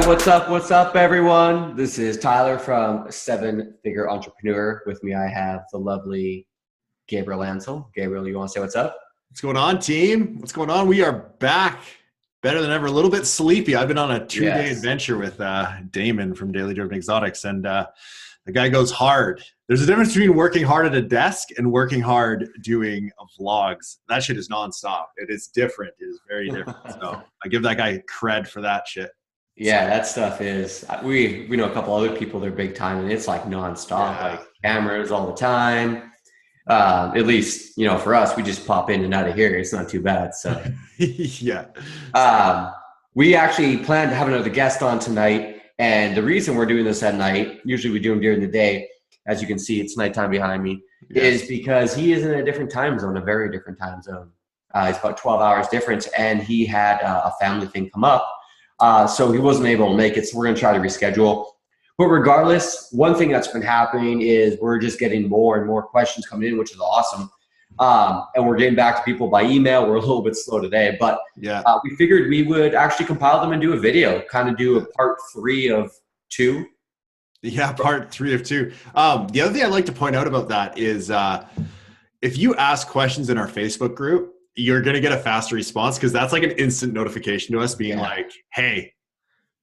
right, what's up? What's up, everyone? This is Tyler from Seven Figure Entrepreneur. With me, I have the lovely Gabriel Ansel. Gabriel, you want to say what's up? What's going on, team? What's going on? We are back better than ever. A little bit sleepy. I've been on a 2-day adventure with Damon from Daily Driven Exotics, and the guy goes hard. There's a difference between working hard at a desk and working hard doing vlogs. That shit is nonstop. It is different. It is very different. So I give that guy cred for that shit. Yeah, that stuff is, we know a couple other people, they're big time, and it's like nonstop, like cameras all the time. At least, you know, for us, we just pop in and out of here. It's not too bad. So yeah. We actually plan to have another guest on tonight. And the reason we're doing this at night, usually we do them during the day, as you can see, it's nighttime behind me, is because he is in a different time zone, a very different time zone. It's about 12 hours difference, and he had a family thing come up. So he wasn't able to make it, so we're going to try to reschedule. But regardless, one thing that's been happening is we're just getting more and more questions coming in, which is awesome. And we're getting back to people by email. We're a little bit slow today, but we figured we would actually compile them and do a video, kind of do a part 3 of 2. Yeah, part 3 of 2. The other thing I'd like to point out about that is if you ask questions in our Facebook group, you're going to get a faster response, because that's like an instant notification to us being like, hey,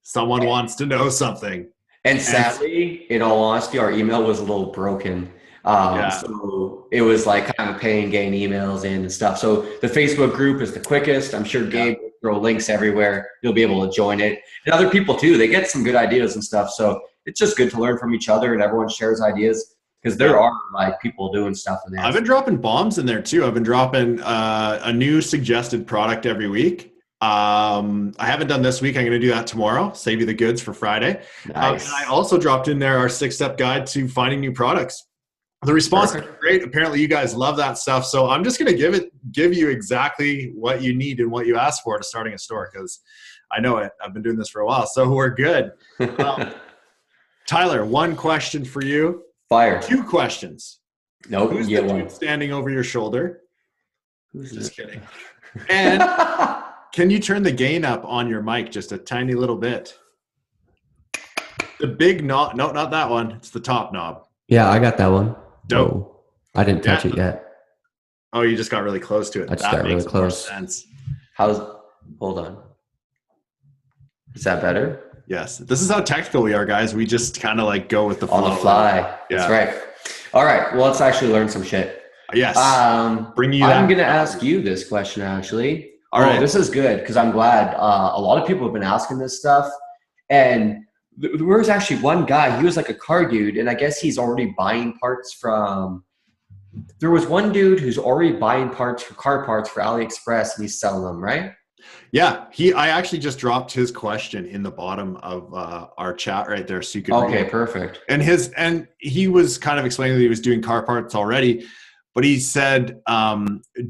someone wants to know something. And sadly, in all honesty, our email was a little broken. So it was like kind of pain getting emails in and stuff. So the Facebook group is the quickest. I'm sure Gabe will throw links everywhere. You'll be able to join it. And other people too, they get some good ideas and stuff. So it's just good to learn from each other, and everyone shares ideas, because there are like people doing stuff in there. I've been dropping bombs in there too. I've been dropping a new suggested product every week. I haven't done this week. I'm going to do that tomorrow. Save you the goods for Friday. Nice. And I also dropped in there our 6-step guide to finding new products. The response is great. Apparently you guys love that stuff. So I'm just going to give you exactly what you need and what you asked for to starting a store, because I know it. I've been doing this for a while. So we're good. Tyler, one question for you. Fire. 2 questions. Nope. Who's the dude standing over your shoulder? Just kidding. And can you turn the gain up on your mic just a tiny little bit? The big knob. No, not that one. It's the top knob. Yeah, I got that one. Dope. Whoa. I didn't touch it yet. Oh, you just got really close to it. I just got really close. Sense. Hold on. Is that better? Yes. This is how technical we are, guys. We just kind of like go with the flow. On the fly. That's right. All right. Well, let's actually learn some shit. Yes. Bring you. I'm going to ask you this question, actually. All right. This is good, because I'm glad a lot of people have been asking this stuff. And there was actually one guy, he was like a car dude, and I guess he's already buying parts from, there was one dude who's already buying parts for car parts for AliExpress, and he's selling them, right? Yeah. I actually just dropped his question in the bottom of our chat right there. So you can read it. Perfect. And he was kind of explaining that he was doing car parts already, but he said,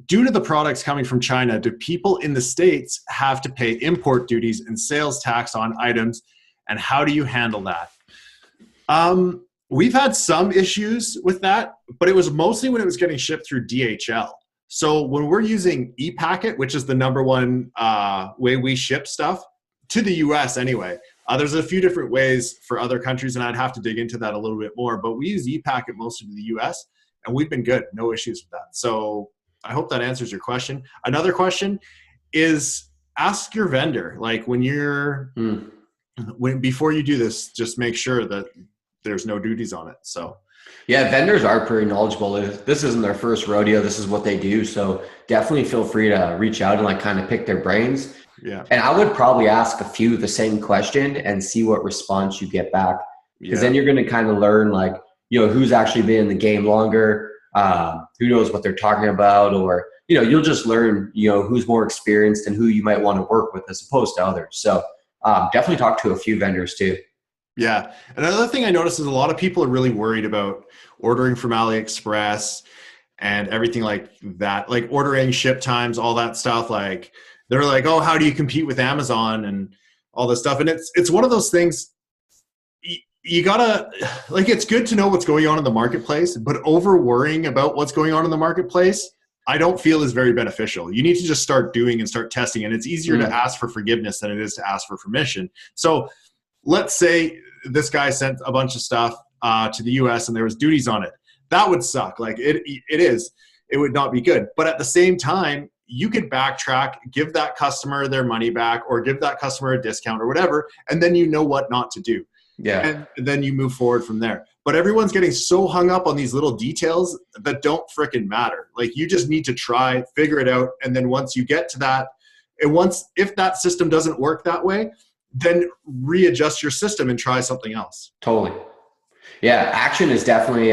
due to the products coming from China, do people in the States have to pay import duties and sales tax on items? And how do you handle that? We've had some issues with that, but it was mostly when it was getting shipped through DHL. So when we're using ePacket, which is the number one way we ship stuff to the US anyway, there's a few different ways for other countries, and I'd have to dig into that a little bit more, but we use ePacket mostly to the US, and we've been good. No issues with that. So I hope that answers your question. Another question is, ask your vendor, like when you're... before you do this, just make sure that there's no duties on it. So yeah, vendors are pretty knowledgeable. This isn't their first rodeo. This is what they do. So definitely feel free to reach out and like kind of pick their brains. Yeah. And I would probably ask a few the same question and see what response you get back. Because then you're going to kind of learn, like, you know, who's actually been in the game longer, who knows what they're talking about, or, you know, you'll just learn, you know, who's more experienced and who you might want to work with as opposed to others. So definitely talk to a few vendors too. Yeah. Another thing I noticed is a lot of people are really worried about ordering from AliExpress and everything like that, like ordering ship times, all that stuff. Like they're like, oh, how do you compete with Amazon and all this stuff? And it's one of those things you gotta, like, it's good to know what's going on in the marketplace, but over worrying about what's going on in the marketplace, I don't feel is very beneficial. You need to just start doing and start testing. And it's easier to ask for forgiveness than it is to ask for permission. So let's say this guy sent a bunch of stuff to the US and there was duties on it. That would suck. Like it is. It would not be good. But at the same time, you could backtrack, give that customer their money back or give that customer a discount or whatever, and then you know what not to do. Yeah. And then you move forward from there. But everyone's getting so hung up on these little details that don't frickin' matter. Like you just need to try, figure it out. And then once you get to that, and if that system doesn't work that way, then readjust your system and try something else. Totally. Yeah. Action is definitely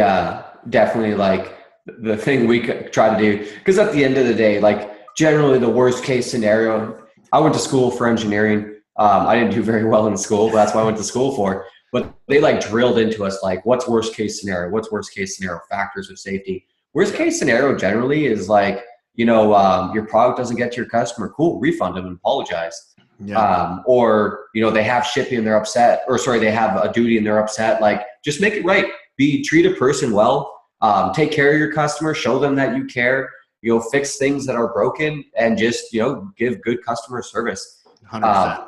like the thing we could try to do. Because at the end of the day, like generally the worst case scenario, I went to school for engineering. I didn't do very well in school, but that's what I went to school for. But they like drilled into us like, what's worst case scenario? What's worst case scenario? Factors of safety. Worst case scenario generally is like, your product doesn't get to your customer. Cool, refund them and apologize. Yeah. Or they have shipping and they're upset, or sorry, they have a duty and they're upset. Like just make it right. Treat a person well. Take care of your customer. Show them that you care. Fix things that are broken and just give good customer service. 100%.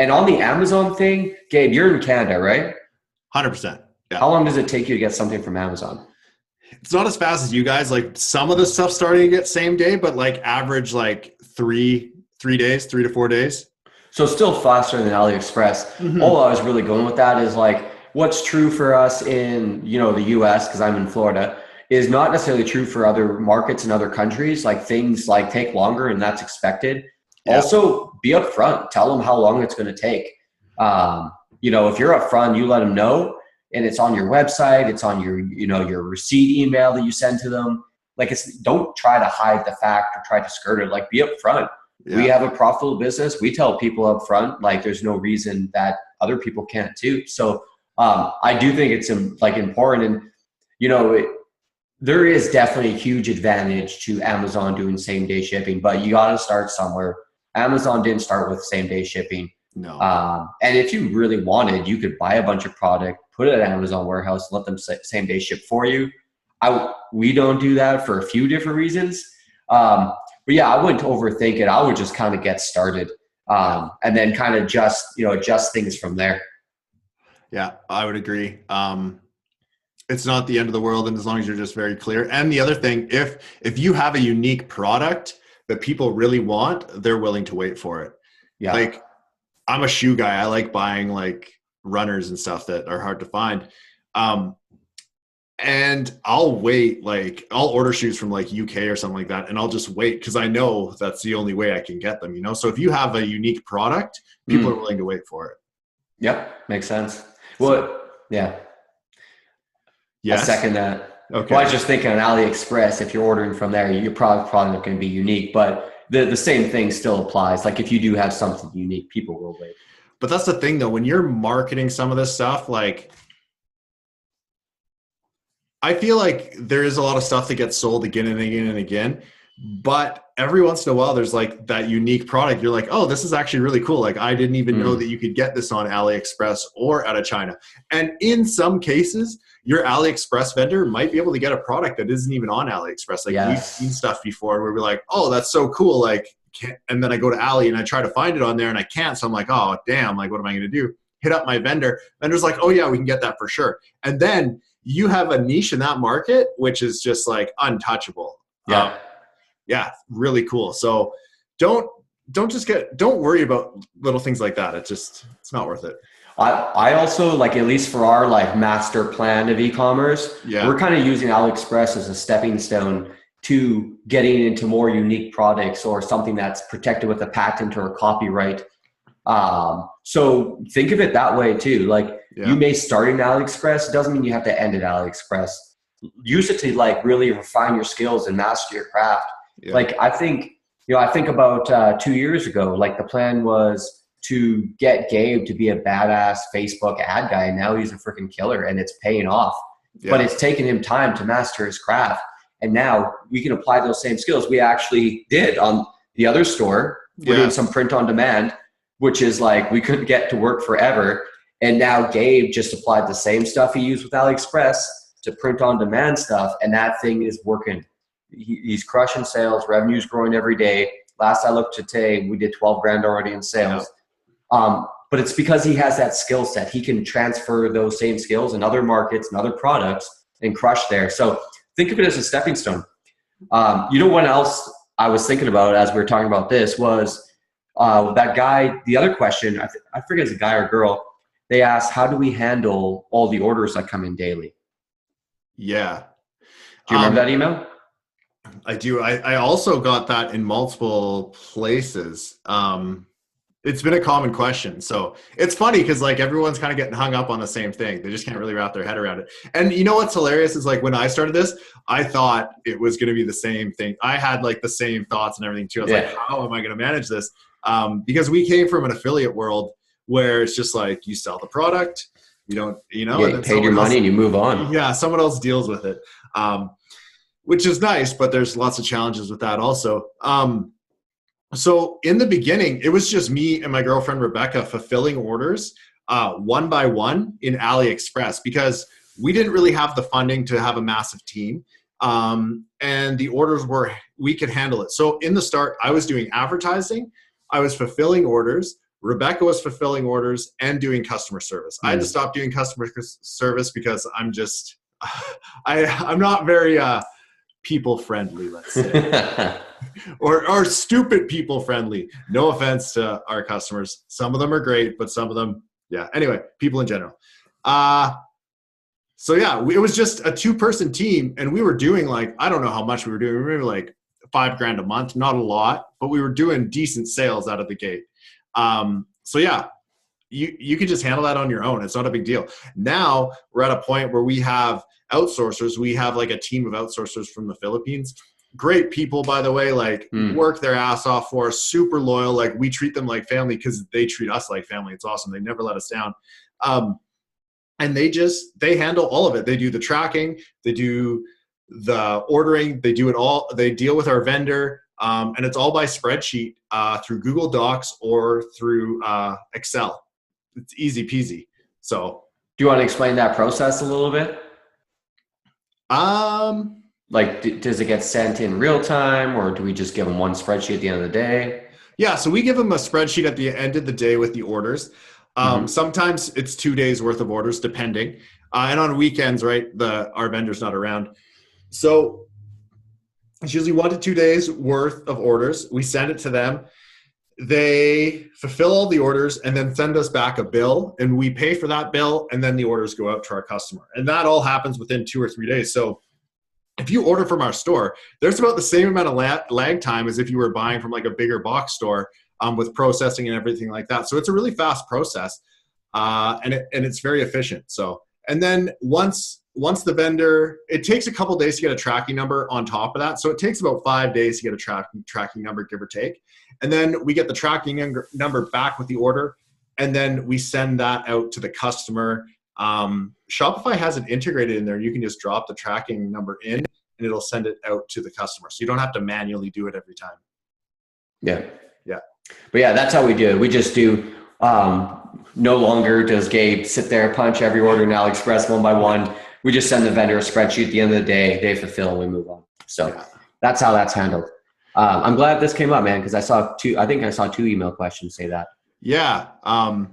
And on the Amazon thing, Gabe, you're in Canada, right? 100%. Yeah. How long does it take you to get something from Amazon? It's not as fast as you guys. Like some of the stuff starting to get same day, but like average like 3 days, 3 to 4 days. So still faster than AliExpress. Mm-hmm. All I was really going with that is like what's true for us in the US, because I'm in Florida, is not necessarily true for other markets in other countries. Like things like take longer and that's expected. Yeah. Also, be upfront. Tell them how long it's going to take. If you're upfront, you let them know, and it's on your website. It's on your, your receipt email that you send to them. Like don't try to hide the fact or try to skirt it. Like be upfront. Yeah. We have a profitable business. We tell people upfront. Like there's no reason that other people can't too. So I do think it's like important, and there is definitely a huge advantage to Amazon doing same day shipping, but you got to start somewhere. Amazon didn't start with same day shipping. No. And if you really wanted, you could buy a bunch of product, put it at Amazon warehouse, let them same day ship for you. We don't do that for a few different reasons. But yeah, I wouldn't overthink it. I would just kind of get started and then kind of adjust things from there. Yeah, I would agree. It's not the end of the world, and as long as you're just very clear. And the other thing, if you have a unique product that people really want, they're willing to wait for it. Yeah. Like I'm a shoe guy. I like buying like runners and stuff that are hard to find. And I'll wait, like I'll order shoes from like UK or something like that. And I'll just wait because I know that's the only way I can get them, So if you have a unique product, people are willing to wait for it. Yep. Makes sense. Well, yeah. Yes. I second that. Okay. Well, I was just thinking on AliExpress, if you're ordering from there, your product probably not going to be unique, but the same thing still applies. Like if you do have something unique, people will wait. But that's the thing though, when you're marketing some of this stuff, like I feel like there is a lot of stuff that gets sold again and again and again, but every once in a while there's like that unique product. You're like, oh, this is actually really cool. Like I didn't even know that you could get this on AliExpress or out of China. And in some cases, your AliExpress vendor might be able to get a product that isn't even on AliExpress. Like We've seen stuff before where we're like, oh, that's so cool. Like, and then I go to Ali and I try to find it on there and I can't. So I'm like, oh, damn, like, what am I going to do? Hit up my vendor. Vendor's like, oh yeah, we can get that for sure. And then you have a niche in that market, which is just like untouchable. Yeah. Yeah. Really cool. So don't worry about little things like that. It's not worth it. I also like, at least for our like master plan of e-commerce, we're kind of using AliExpress as a stepping stone to getting into more unique products or something that's protected with a patent or a copyright. So think of it that way too. Like you may start in AliExpress. It doesn't mean you have to end at AliExpress. Use it to like really refine your skills and master your craft. Yeah. Like I think about 2 years ago, like the plan was to get Gabe to be a badass Facebook ad guy. And now he's a freaking killer and it's paying off, but it's taken him time to master his craft. And now we can apply those same skills. We actually did on the other store. We're doing some print on demand, which is like, we couldn't get to work forever. And now Gabe just applied the same stuff he used with AliExpress to print on demand stuff. And that thing is working. He's crushing sales. Revenue's growing every day. Last I looked today, we did 12 grand already in sales. But it's because he has that skill set. He can transfer those same skills in other markets and other products and crush there. So think of it as a stepping stone. You know what else I was thinking about as we were talking about this was that guy, the other question, I forget if it's a guy or girl, they asked, how do we handle all the orders that come in daily? Yeah. Do you remember that email? I do. I also got that in multiple places. It's been a common question. So it's funny because like everyone's kind of getting hung up on the same thing. They just can't really wrap their head around it. And you know what's hilarious is like when I started this, I thought it was going to be the same thing. I had like the same thoughts and everything too. I was like, how am I going to manage this? Because we came from an affiliate world where it's just like you sell the product, you don't, you know, you paid your money and you move on. Yeah, someone else deals with it, which is nice, but there's lots of challenges with that also. So in the beginning, it was just me and my girlfriend, Rebecca, fulfilling orders one by one in AliExpress because we didn't really have the funding to have a massive team. And the orders we could handle it. So in the start, I was doing advertising, I was fulfilling orders, Rebecca was fulfilling orders and doing customer service. I had to stop doing customer service because I'm just, I'm not very people friendly, let's say. or stupid people friendly. No offense to our customers. Some of them are great, but some of them, yeah. Anyway, people in general. So yeah, it was just a 2-person team and we were doing like, I don't know how much we were doing. We were like $5,000 a month, not a lot, but we were doing decent sales out of the gate. So yeah, you can just handle that on your own. It's not a big deal. Now we're at a point where we have outsourcers. We have like a team of outsourcers from the Philippines. Great people, by the way, like work their ass off for us, super loyal. Like we treat them like family because they treat us like family. It's awesome. They never let us down. And they handle all of it. They do the tracking, they do the ordering, they do it all. They deal with our vendor. And it's all by spreadsheet through Google Docs or through Excel. It's easy peasy. So do you want to explain that process a little bit? Like, does it get sent in real time or do we just give them one spreadsheet at the end of the day? Yeah, so we give them a spreadsheet at the end of the day with the orders. Sometimes it's 2 days worth of orders, depending. And on weekends, right, our vendor's not around. So it's usually 1 to 2 days worth of orders. We send it to them. They fulfill all the orders and then send us back a bill and we pay for that bill and then the orders go out to our customer. And that all happens within 2 or 3 days. So if you order from our store, there's about the same amount of lag time as if you were buying from like a bigger box store with processing and everything like that. So it's a really fast process and it's very efficient. So, and then once the vendor, it takes a couple days to get a tracking number on top of that. So it takes about 5 days to get a tracking number, give or take. And then we get the tracking number back with the order. And then we send that out to the customer. Shopify has it integrated in there. You can just drop the tracking number in and it'll send it out to the customer. So you don't have to manually do it every time. Yeah. Yeah. But yeah, that's how we do it. We just do, no longer does Gabe sit there, punch every order in AliExpress one by one. We just send the vendor a spreadsheet at the end of the day. They fulfill and we move on. So that's how that's handled. I'm glad this came up, man, because I saw two email questions say that. Yeah. And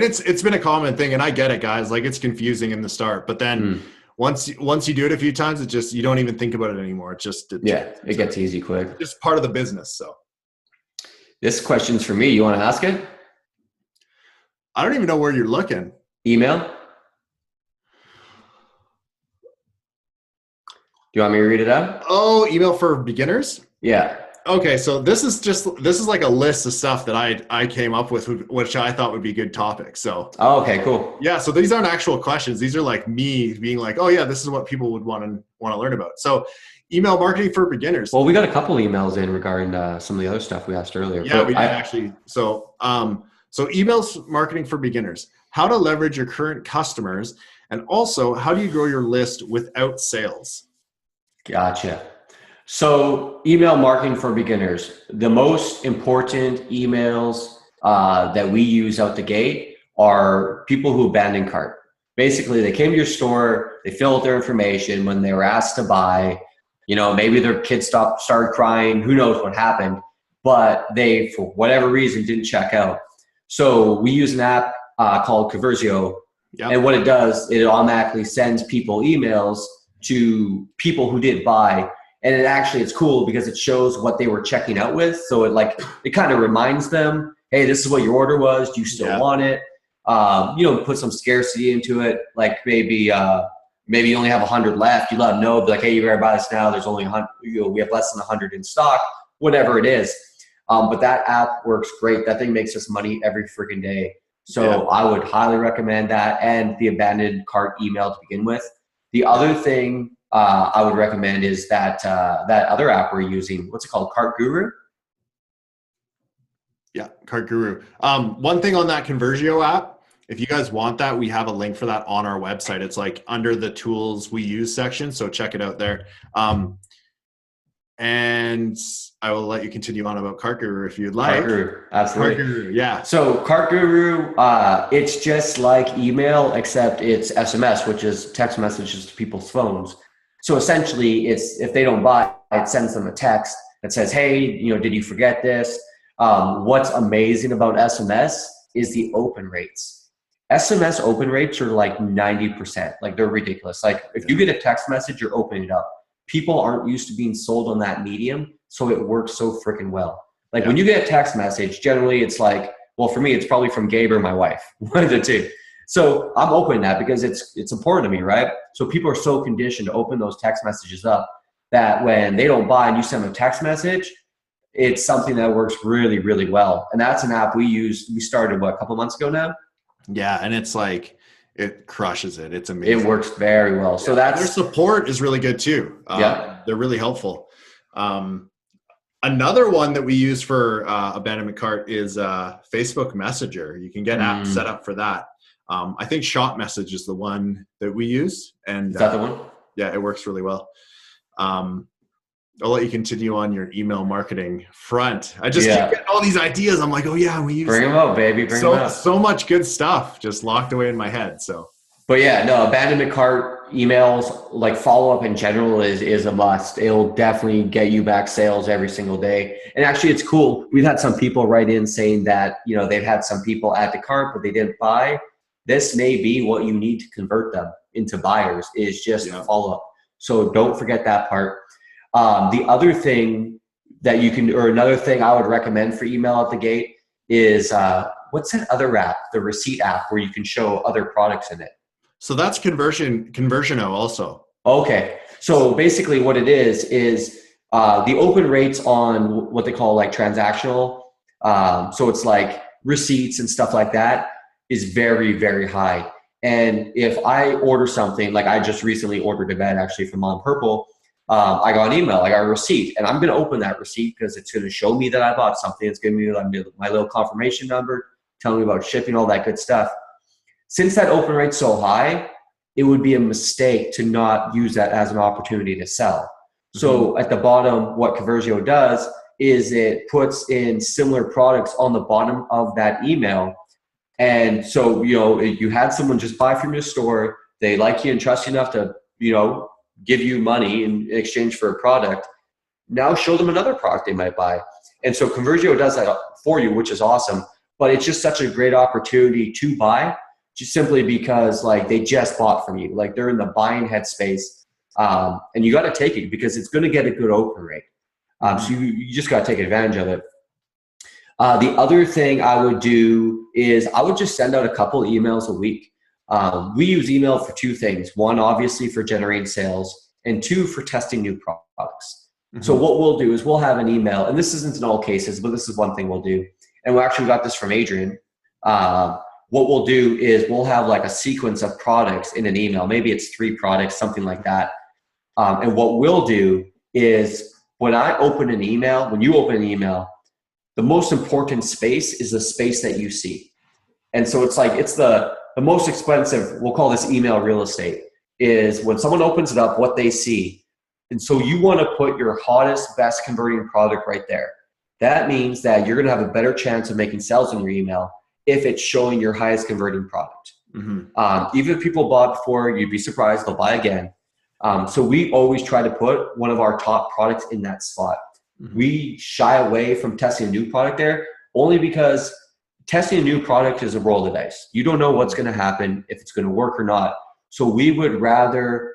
it's been a common thing, and I get it, guys. Like, it's confusing in the start, but then once you do it a few times, it just, you don't even think about it anymore. It gets easy quick. Just part of the business. So this question's for me. You want to ask it? I don't even know where you're looking. Email? Do you want me to read it out? Oh, email for beginners? Yeah. Okay, so this is like a list of stuff that I came up with, which I thought would be good topics. So okay, cool. Yeah, so these aren't actual questions. These are like me being like, oh yeah, this is what people would want to learn about. So email marketing for beginners. Well, we got a couple emails in regarding some of the other stuff we asked earlier. Yeah, we did actually. So emails marketing for beginners, how to leverage your current customers, and also how do you grow your list without sales? Gotcha. So email marketing for beginners, the most important emails that we use out the gate are people who abandon cart. Basically, they came to your store, they filled out their information when they were asked to buy, maybe their kid started crying, who knows what happened, but they, for whatever reason, didn't check out. So we use an app called Conversio. Yep. And what it does, it automatically sends people emails to people who didn't buy. And it's cool because it shows what they were checking out with. So it kind of reminds them, hey, this is what your order was. Do you still want it? Put some scarcity into it. Like maybe you only have 100 left. You let them know, be like, hey, you better buy this now. There's only 100. We have less than 100 in stock. Whatever it is. But that app works great. That thing makes us money every freaking day. So I would highly recommend that, and the abandoned cart email to begin with. The other thing I would recommend is that other app we're using. What's it called? Cart Guru? Yeah, Cart Guru. One thing on that Conversio app, if you guys want that, we have a link for that on our website. It's like under the tools we use section, so check it out there. And I will let you continue on about Cart Guru if you'd like. Cart Guru, absolutely. Cart Guru, yeah. So Cart Guru, it's just like email, except it's SMS, which is text messages to people's phones. So essentially, if they don't buy, it sends them a text that says, hey, did you forget this? What's amazing about SMS is the open rates. SMS open rates are like 90%. Like, they're ridiculous. Like, if you get a text message, you're opening it up. People aren't used to being sold on that medium, so it works so freaking well. Like, when you get a text message, generally it's like, well, for me, it's probably from Gabe or my wife, one of the two. So I'm opening that because it's important to me, right? So people are so conditioned to open those text messages up that when they don't buy and you send them a text message, it's something that works really, really well. And that's an app we started, a couple months ago now? Yeah, and it's like, it crushes it. It's amazing. It works very well. So their support is really good too. They're really helpful. Another one that we use for abandonment cart is Facebook Messenger. You can get apps set up for that. I think Shop Message is the one that we use. And is that the one? Yeah, it works really well. I'll let you continue on your email marketing front. I just keep getting all these ideas. I'm like, oh yeah, we use Bring them out, baby. Bring them out. So much good stuff just locked away in my head. But yeah, no, abandonment cart emails, like follow-up in general is a must. It'll definitely get you back sales every single day. And actually, it's cool. We've had some people write in saying that, they've had some people add to cart, but they didn't buy. This may be what you need to convert them into buyers, is just follow-up. So don't forget that part. The other thing that another thing I would recommend for email at the gate is, what's that other app, the receipt app, where you can show other products in it? So that's Conversiono also. Okay. So basically what it is the open rates on what they call like transactional. So it's like receipts and stuff like that is very, very high. And if I order something, like I just recently ordered a bed actually from Mom Purple, I got an email, I got a receipt, and I'm going to open that receipt because it's going to show me that I bought something. It's going to be my little confirmation number, telling me about shipping, all that good stuff. Since that open rate's so high, it would be a mistake to not use that as an opportunity to sell. So at the bottom, what Conversio does is it puts in similar products on the bottom of that email. And so, you had someone just buy from your store, they like you and trust you enough to, give you money in exchange for a product. Now show them another product they might buy. And so Conversio does that for you, which is awesome. But it's just such a great opportunity to buy, just simply because like they just bought from you. Like they're in the buying headspace, and you got to take it because it's going to get a good open rate. So you just got to take advantage of it. The other thing I would do is I would just send out a couple emails a week. We use email for two things. One, obviously for generating sales, and two, for testing new products. So what we'll do is we'll have an email, and this isn't in all cases, but this is one thing we'll do. And we actually got this from Adrian. What we'll do is we'll have like a sequence of products in an email. Maybe it's 3 products, something like that. And what we'll do is when you open an email, the most important space is the space that you see. And so it's the most expensive, we'll call this email real estate, is when someone opens it up, what they see. And so you want to put your hottest, best converting product right there. That means that you're going to have a better chance of making sales in your email if it's showing your highest converting product. Even if people bought before, you'd be surprised, they'll buy again. So we always try to put one of our top products in that spot. We shy away from testing a new product there only because testing a new product is a roll of the dice. You don't know what's going to happen, if it's going to work or not. So we would rather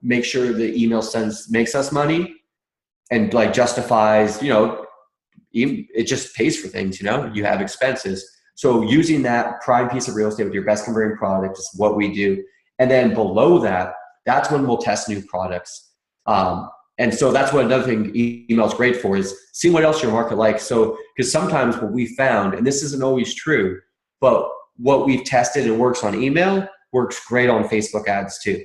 make sure the email makes us money and like justifies, it just pays for things, you have expenses. So using that prime piece of real estate with your best converting product is what we do. And then below that, that's when we'll test new products. And so that's what another thing email is great for, is seeing what else your market likes. So, because sometimes what we found, and this isn't always true, but what we've tested and works on email works great on Facebook ads too.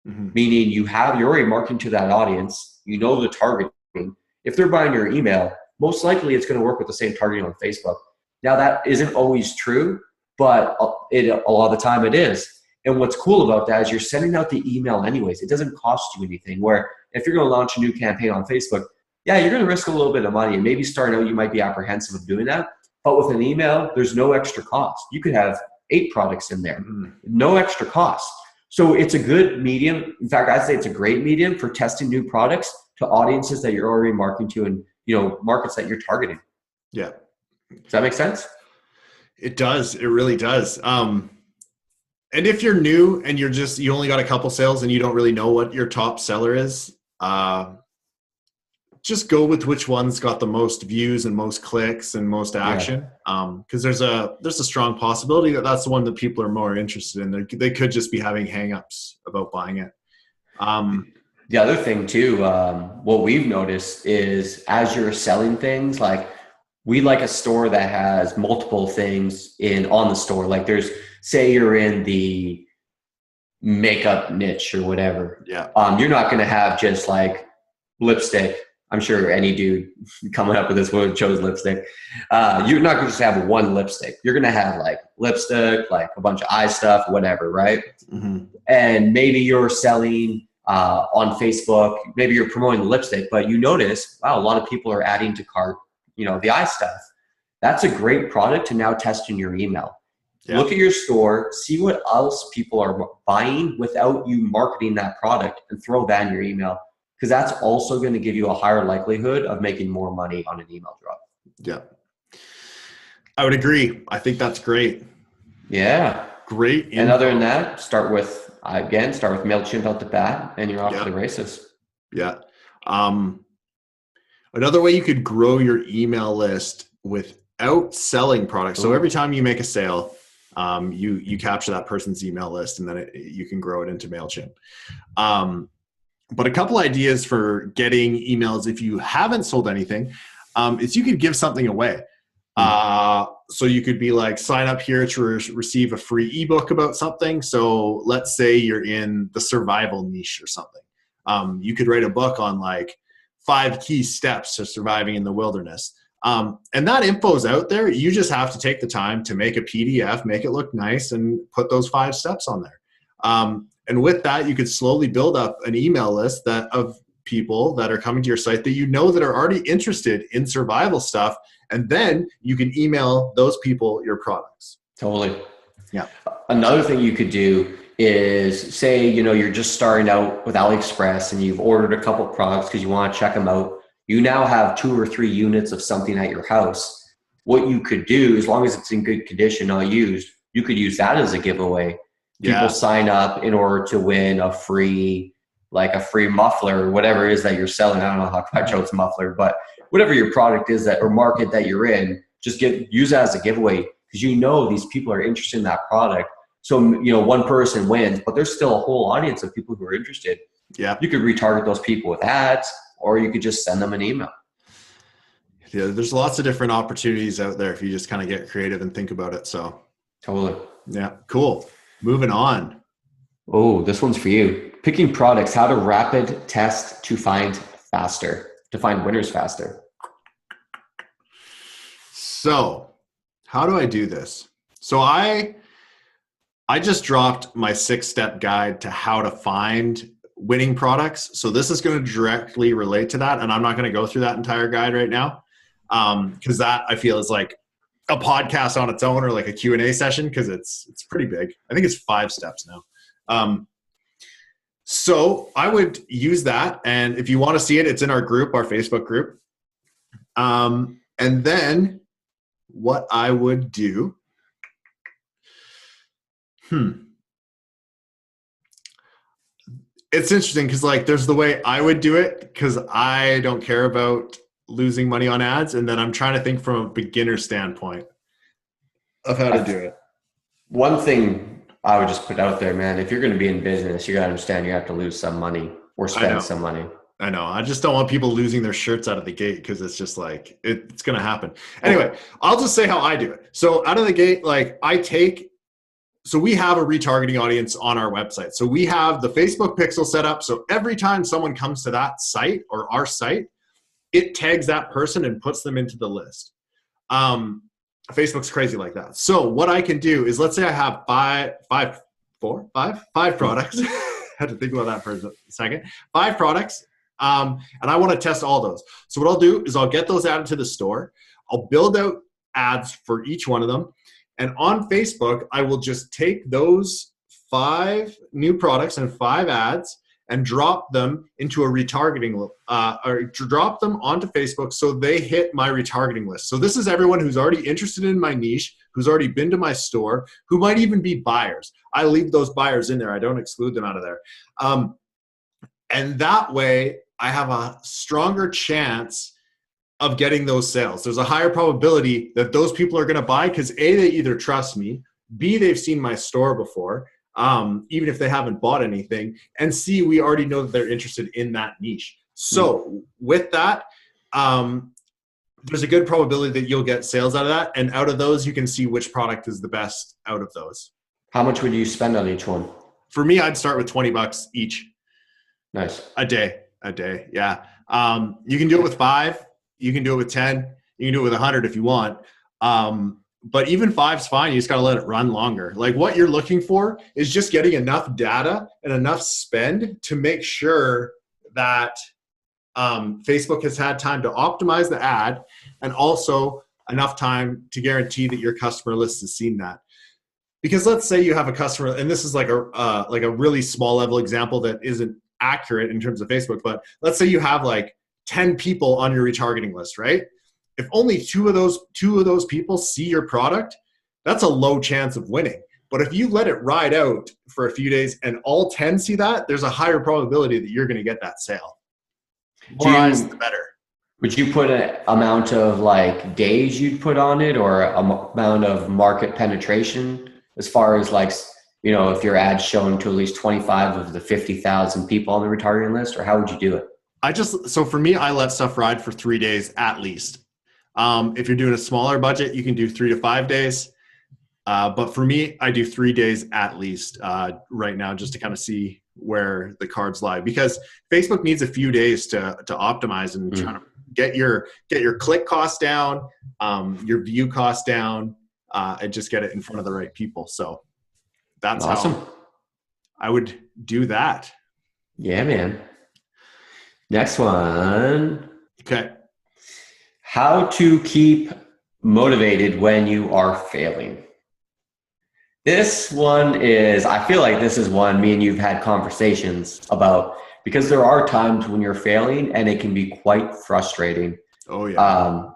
Mm-hmm. Meaning you're already marketing to that audience, the targeting. If they're buying your email, most likely it's going to work with the same targeting on Facebook. Now that isn't always true, but a lot of the time it is. And what's cool about that is you're sending out the email anyways. It doesn't cost you anything. Where if you're going to launch a new campaign on Facebook, yeah, you're going to risk a little bit of money. And maybe starting out, you might be apprehensive of doing that. But with an email, there's no extra cost. You could have 8 products in there, no extra cost. So it's a good medium. In fact, I'd say it's a great medium for testing new products to audiences that you're already marketing to and, markets that you're targeting. Yeah. Does that make sense? It does. It really does. And if you're new and you only got a couple sales and you don't really know what your top seller is, just go with which one's got the most views and most clicks and most action. Because there's a strong possibility that that's the one that people are more interested in. They could just be having hangups about buying it. The other thing too, what we've noticed is as you're selling things, like we like a store that has multiple things on the store. Like say you're in the makeup niche or whatever. Yeah. You're not going to have just like lipstick. I'm sure any dude coming up with this would chose lipstick. You're not going to just have one lipstick. You're going to have like lipstick, like a bunch of eye stuff, whatever, right? Mm-hmm. And maybe you're selling on Facebook, maybe you're promoting the lipstick, but you notice, wow, a lot of people are adding to cart, the eye stuff. That's a great product to now test in your email. Yeah. Look at your store, see what else people are buying without you marketing that product, and throw that in your email. Because that's also going to give you a higher likelihood of making more money on an email drop. Yeah. I would agree. I think that's great. Yeah. Great. And other than that, start with MailChimp out the bat and you're off to the races. Yeah. Another way you could grow your email list without selling products. So every time you make a sale, you capture that person's email list and then you can grow it into MailChimp. But a couple ideas for getting emails if you haven't sold anything is you could give something away. So you could be like, sign up here to receive a free ebook about something. So let's say you're in the survival niche or something. You could write a book on like 5 key steps to surviving in the wilderness. And that info is out there. You just have to take the time to make a PDF, make it look nice, and put those 5 steps on there. And with that, you could slowly build up an email list of people that are coming to your site that that are already interested in survival stuff. And then you can email those people your products. Totally. Yeah. Another thing you could do is say, you're just starting out with AliExpress and you've ordered a couple products because you want to check them out. You now have 2 or 3 units of something at your house. What you could do, as long as it's in good condition, not used, you could use that as a giveaway. People sign up in order to win a free muffler or whatever it is that you're selling. I don't know how I chose muffler, but whatever your product is or market that you're in, just use that as a giveaway because these people are interested in that product. So, one person wins, but there's still a whole audience of people who are interested. Yeah. You could retarget those people with ads, or you could just send them an email. Yeah, there's lots of different opportunities out there if you just kind of get creative and think about it. So totally. Yeah, cool. Moving on. Oh, this one's for you. Picking products, how to rapid test to find winners faster. So how do I do this? So I just dropped my 6-step guide to how to find winning products. So this is going to directly relate to that. And I'm not going to go through that entire guide right now. Because that I feel is like a podcast on its own, or like a Q&A session, because it's pretty big. I think it's 5 steps now. So I would use that. And if you want to see it, it's in our group, our Facebook group. And then what I would do. It's interesting because like there's the way I would do it because I don't care about losing money on ads, and then I'm trying to think from a beginner standpoint of how to do it. One thing I would just put out there, man, if you're going to be in business, you got to understand you have to lose some money or spend some money. I know. I just don't want people losing their shirts out of the gate because it's just like, it's going to happen. Anyway, I'll just say how I do it. So out of the gate, like so we have a retargeting audience on our website. So we have the Facebook pixel set up. So every time someone comes to that site or our site, it tags that person and puts them into the list. Facebook's crazy like that. So what I can do is, let's say I have five products. I had to think about that for a second. 5 products. And I want to test all those. So what I'll do is I'll get those added to the store. I'll build out ads for each one of them. And on Facebook, I will just take those 5 new products and 5 ads and drop them into a retargeting, or drop them onto Facebook so they hit my retargeting list. So this is everyone who's already interested in my niche, who's already been to my store, who might even be buyers. I leave those buyers in there. I don't exclude them out of there. And that way, I have a stronger chance of getting those sales. There's a higher probability that those people are going to buy because A, they either trust me, B, they've seen my store before, even if they haven't bought anything, and C, we already know that they're interested in that niche. So with that, there's a good probability that you'll get sales out of that. And out of those, you can see which product is the best out of those. How much would you spend on each one? For me, I'd start with $20 each. Nice. A day. Yeah. You can do it with 5. You can do it with 10. You can do it with 100 if you want. But even 5's fine. You just got to let it run longer. Like what you're looking for is just getting enough data and enough spend to make sure that Facebook has had time to optimize the ad and also enough time to guarantee that your customer list has seen that. Because let's say you have a customer, and this is like a really small level example that isn't accurate in terms of Facebook, but let's say you have like 10 people on your retargeting list, right? If only two of those people see your product, that's a low chance of winning. But if you let it ride out for a few days and all 10 see that, there's a higher probability that you're going to get that sale. More eyes, the better. Would you put an amount of like days you'd put on it, or amount of market penetration, as far as like, you know, if your ad's shown to at least 25 of the 50,000 people on the retargeting list, or how would you do it? So for me, I let stuff ride for 3 days at least. If you're doing a smaller budget, you can do 3 to 5 days. But for me, I do 3 days at least right now, just to kind of see where the cards lie, because Facebook needs a few days to optimize and try to get your click costs down, your view costs down, and just get it in front of the right people. So that's awesome. How I would do that. Yeah, man. Next one. Okay. How to keep motivated when you are failing. This one is, I feel like this is one me and you've had conversations about, because there are times when you're failing and it can be quite frustrating. Oh yeah.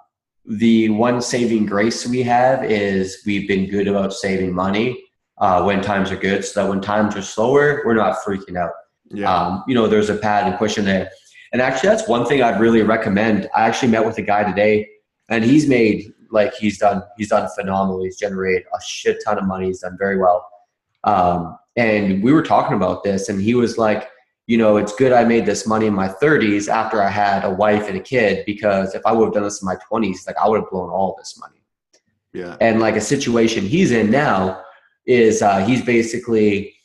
The one saving grace we have is we've been good about saving money when times are good, so that when times are slower, we're not freaking out. Yeah. There's a pad and cushion there. And actually, that's one thing I'd really recommend. I actually met with a guy today, and he's made, like, he's done phenomenal. He's generated a shit ton of money. He's done very well. And we were talking about this, and he was like, it's good I made this money in my 30s after I had a wife and a kid, because if I would have done this in my 20s, like, I would have blown all this money. Yeah. And like a situation he's in now is he's basically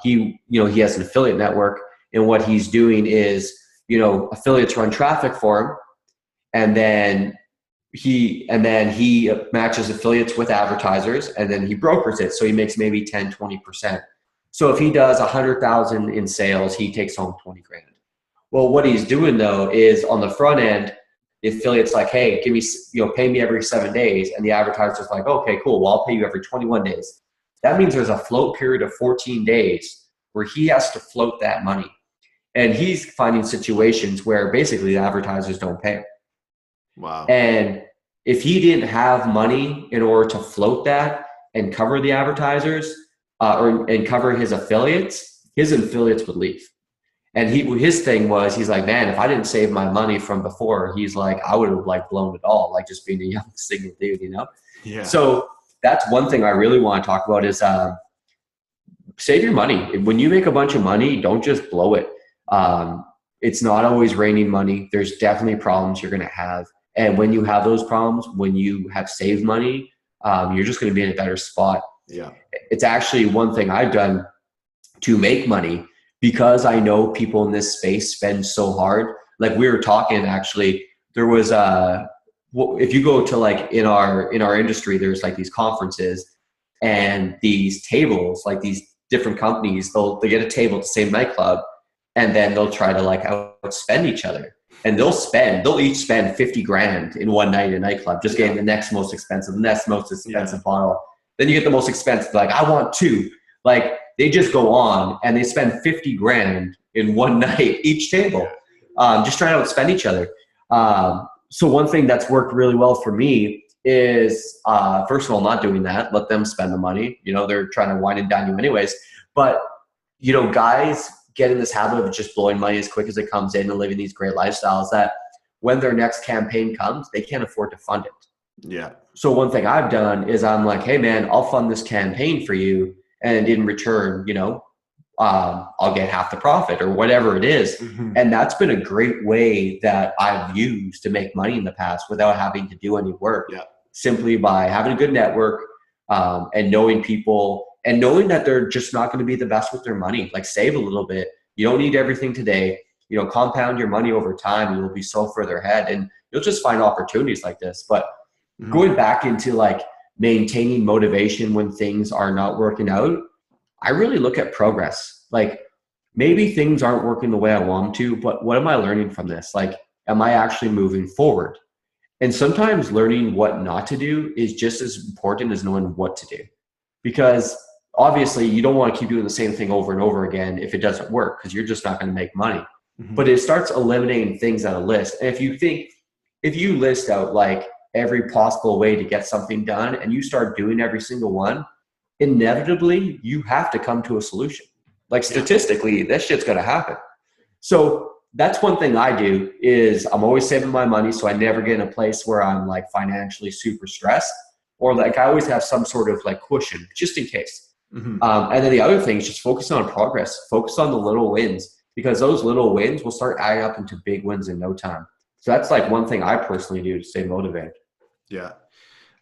he has an affiliate network, and what he's doing is, affiliates run traffic for him, and then he matches affiliates with advertisers, and then he brokers it. So he makes maybe 10, 20%. So if he does 100,000 in sales, he takes home 20 grand. Well, what he's doing though is on the front end, the affiliate's like, hey, give me, pay me every 7 days. And the advertiser's like, okay, cool. Well, I'll pay you every 21 days. That means there's a float period of 14 days where he has to float that money. And he's finding situations where basically the advertisers don't pay him. Wow. And if he didn't have money in order to float that and cover the advertisers and cover his affiliates would leave. And his thing was, he's like, man, if I didn't save my money from before, he's like, I would have like blown it all, like just being a young single dude, you know? Yeah. So that's one thing I really want to talk about is save your money. When you make a bunch of money, don't just blow it. It's not always raining money. There's definitely problems you're going to have. And when you have those problems, when you have saved money, you're just going to be in a better spot. Yeah. It's actually one thing I've done to make money because I know people in this space spend so hard. Like we were talking, actually, there was if you go to like in our industry, there's like these conferences and these tables, like these different companies, they get a table at the same nightclub and then they'll try to like outspend each other. And they'll each spend 50 grand in one night in a nightclub, just getting the next most expensive bottle. Then you get the most expensive, like, I want two. Like, they just go on and they spend 50 grand in one night, each table, just trying to outspend each other. So one thing that's worked really well for me is, first of all, not doing that. Let them spend the money. You know, they're trying to wine and dine you anyways. But, you know, guys get in this habit of just blowing money as quick as it comes in and living these great lifestyles that when their next campaign comes, they can't afford to fund it. Yeah. So one thing I've done is I'm like, hey man, I'll fund this campaign for you. And in return, you know, I'll get half the profit or whatever it is. Mm-hmm. And that's been a great way that I've used to make money in the past without having to do any work. Yeah. Simply by having a good network and knowing people and knowing that they're just not going to be the best with their money. Like save a little bit. You don't need everything today. You know, compound your money over time. You'll be so further ahead and you'll just find opportunities like this. But going back into like maintaining motivation when things are not working out, I really look at progress. Like maybe things aren't working the way I want them to, but what am I learning from this? Like, am I actually moving forward? And sometimes learning what not to do is just as important as knowing what to do. Because obviously you don't want to keep doing the same thing over and over again if it doesn't work, because you're just not going to make money. But it starts eliminating things on a list. And if you list out like every possible way to get something done and you start doing every single one, inevitably you have to come to a solution. Like statistically, this shit's going to happen. So that's one thing I do is I'm always saving my money so I never get in a place where I'm like financially super stressed, or like I always have some sort of like cushion just in case. And then the other thing is just focus on progress, focus on the little wins, because those little wins will start adding up into big wins in no time. So that's like one thing I personally do to stay motivated. Yeah.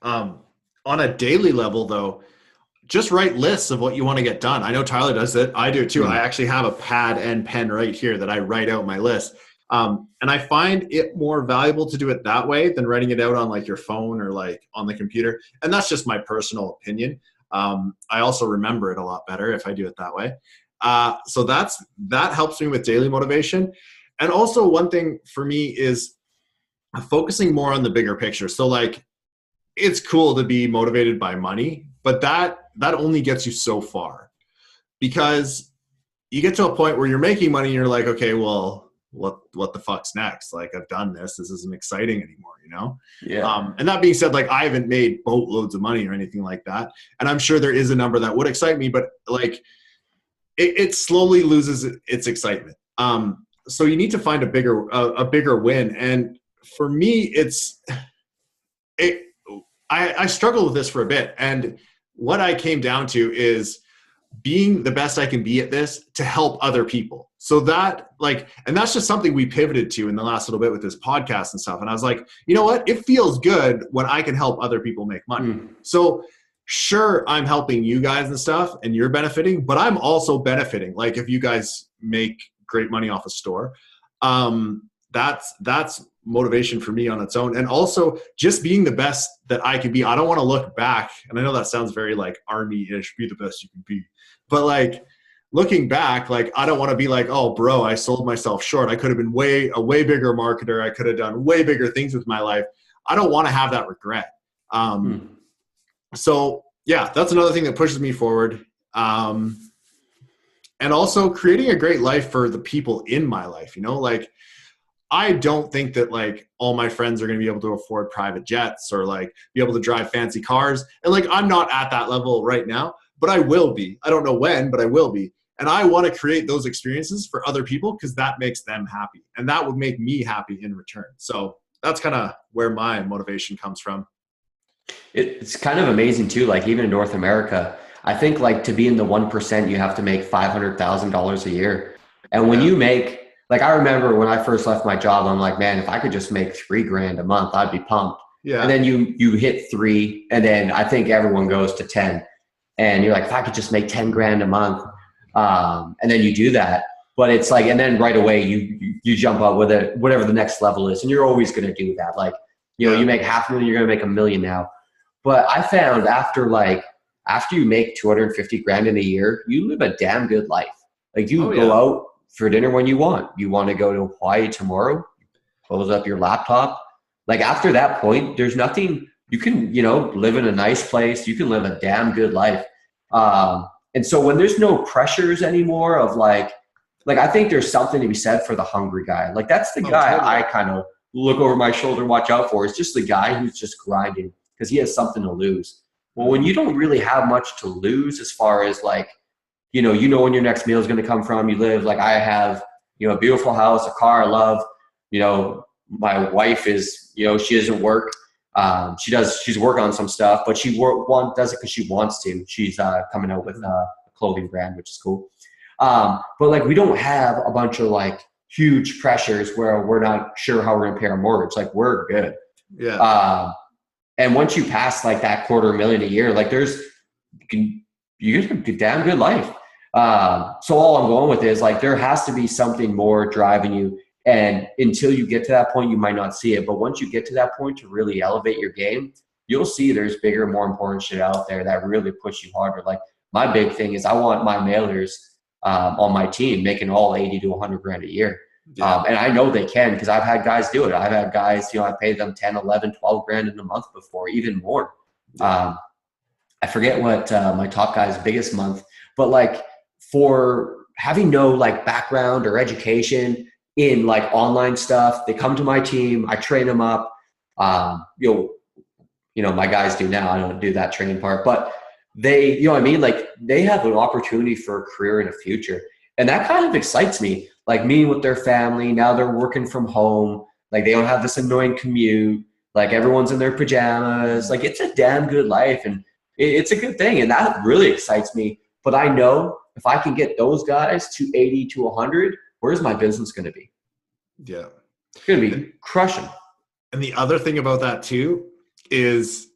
On a daily level though, just write lists of what you want to get done. I know Tyler does it. I do it too. I actually have a pad and pen right here that I write out my list. And I find it more valuable to do it that way than writing it out on like your phone or like on the computer. And that's just my personal opinion. I also remember it a lot better if I do it that way. So that helps me with daily motivation. And also one thing for me is focusing more on the bigger picture. So like, it's cool to be motivated by money, but that only gets you so far, because you get to a point where you're making money and you're like, okay, well, what the fuck's next? Like, I've done this isn't exciting anymore, you know? Yeah. And that being said, like, I haven't made boatloads of money or anything like that. And I'm sure there is a number that would excite me, but like it slowly loses its excitement. So you need to find a bigger win. And for me, I struggled with this for a bit. And what I came down to is being the best I can be at this to help other people. So that and that's just something we pivoted to in the last little bit with this podcast and stuff. And I was like, you know what? It feels good when I can help other people make money. So sure, I'm helping you guys and stuff and you're benefiting, but I'm also benefiting. Like if you guys make great money off a store, that's motivation for me on its own. And also just being the best that I can be. I don't want to look back. And I know that sounds very like army-ish, be the best you can be. But like looking back, like I don't want to be like, oh bro, I sold myself short. I could have been a way bigger marketer. I could have done way bigger things with my life. I don't want to have that regret. So yeah, that's another thing that pushes me forward. And also creating a great life for the people in my life, you know, like I don't think that like all my friends are going to be able to afford private jets or like be able to drive fancy cars. And like, I'm not at that level right now, but I will be. I don't know when, but I will be. And I want to create those experiences for other people because that makes them happy. And that would make me happy in return. So that's kind of where my motivation comes from. It's kind of amazing too. Like even in North America, I think like to be in the 1%, you have to make $500,000 a year. And when you make, like, I remember when I first left my job, I'm like, man, if I could just make $3,000 a month, I'd be pumped. Yeah. And then you hit 3, and then I think everyone goes to 10, and you're like, if I could just make 10 grand a month, and then you do that. But it's like, and then right away you jump up with it, whatever the next level is, and you're always going to do that. Like, you know, you make $500,000, you're going to make $1 million now. But I found after you make 250 grand in a year, you live a damn good life. Like you go out for dinner when you want. You want to go to Hawaii tomorrow, close up your laptop. Like after that point, there's nothing, you can, you know, live in a nice place. You can live a damn good life. And so when there's no pressures anymore of like I think there's something to be said for the hungry guy. Like that's the guy totally. I kind of look over my shoulder, watch out for. It's just the guy who's just grinding because he has something to lose. Well, when you don't really have much to lose as far as like, you know when your next meal is going to come from, you live, like I have, you know, a beautiful house, a car I love, you know, my wife is, you know, she doesn't work. She's working on some stuff, but she does it because she wants to. She's coming out with a clothing brand, which is cool. But like, we don't have a bunch of like huge pressures where we're not sure how we're going to pay our mortgage. Like we're good. Yeah. And once you pass like that $250,000 a year, like you get a damn good life. So all I'm going with is like, there has to be something more driving you. And until you get to that point, you might not see it. But once you get to that point to really elevate your game, you'll see there's bigger, more important shit out there that really push you harder. Like my big thing is I want my mailers on my team making all 80 to 100 grand a year. Yeah. And I know they can because I've had guys do it. I've had guys, you know, I paid them 10, 11, 12 grand in a month before, even more. I forget what my top guy's biggest month, but like for having no like background or education in like online stuff, they come to my team, I train them up. You know, my guys do now. I don't do that training part, but they, you know what I mean? Like they have an opportunity for a career in the future. And that kind of excites me, like meeting with their family. Now they're working from home. Like they don't have this annoying commute. Like everyone's in their pajamas. Like it's a damn good life and it's a good thing. And that really excites me. But I know if I can get those guys to 80 to 100, where's my business going to be? Yeah. It's going to be crushing. And the other thing about that too is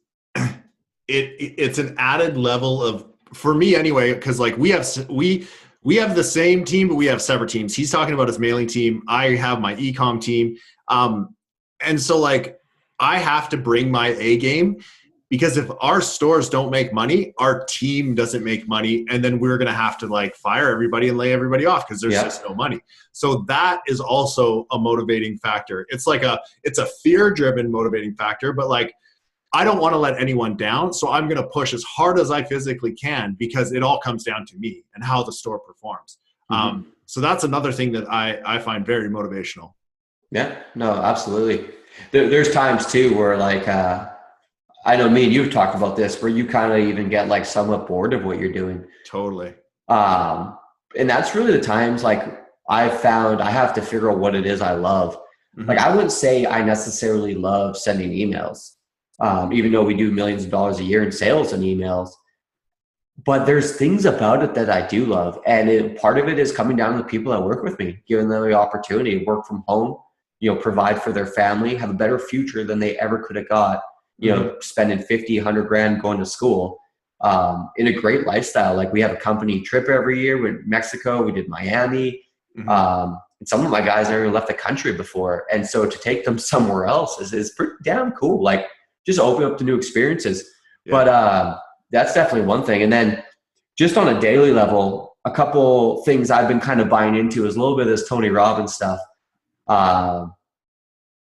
it's an added level of, for me anyway, because like we have the same team, but we have separate teams. He's talking about his mailing team. I have my e-com team. And so like I have to bring my A game because if our stores don't make money, our team doesn't make money. And then we're going to have to like fire everybody and lay everybody off because there's just no money. So that is also a motivating factor. It's like it's a fear-driven motivating factor, but like, I don't want to let anyone down. So I'm going to push as hard as I physically can because it all comes down to me and how the store performs. Mm-hmm. So that's another thing that I find very motivational. Yeah, no, absolutely. There's times too where like, I know me and you've talked about this where you kind of even get like somewhat bored of what you're doing. Totally. And that's really the times like I've found I have to figure out what it is I love. Mm-hmm. Like I wouldn't say I necessarily love sending emails. Even though we do millions of dollars a year in sales and emails, but there's things about it that I do love. And part of it is coming down to the people that work with me, giving them the opportunity to work from home, you know, provide for their family, have a better future than they ever could have got, you know, spending 50, 100 grand going to school, in a great lifestyle. Like we have a company trip every year. We're in Mexico, we did Miami. And some of my guys never left the country before. And so to take them somewhere else is pretty damn cool. Like, just open up to new experiences. Yeah. But that's definitely one thing. And then just on a daily level, a couple things I've been kind of buying into is a little bit of this Tony Robbins stuff.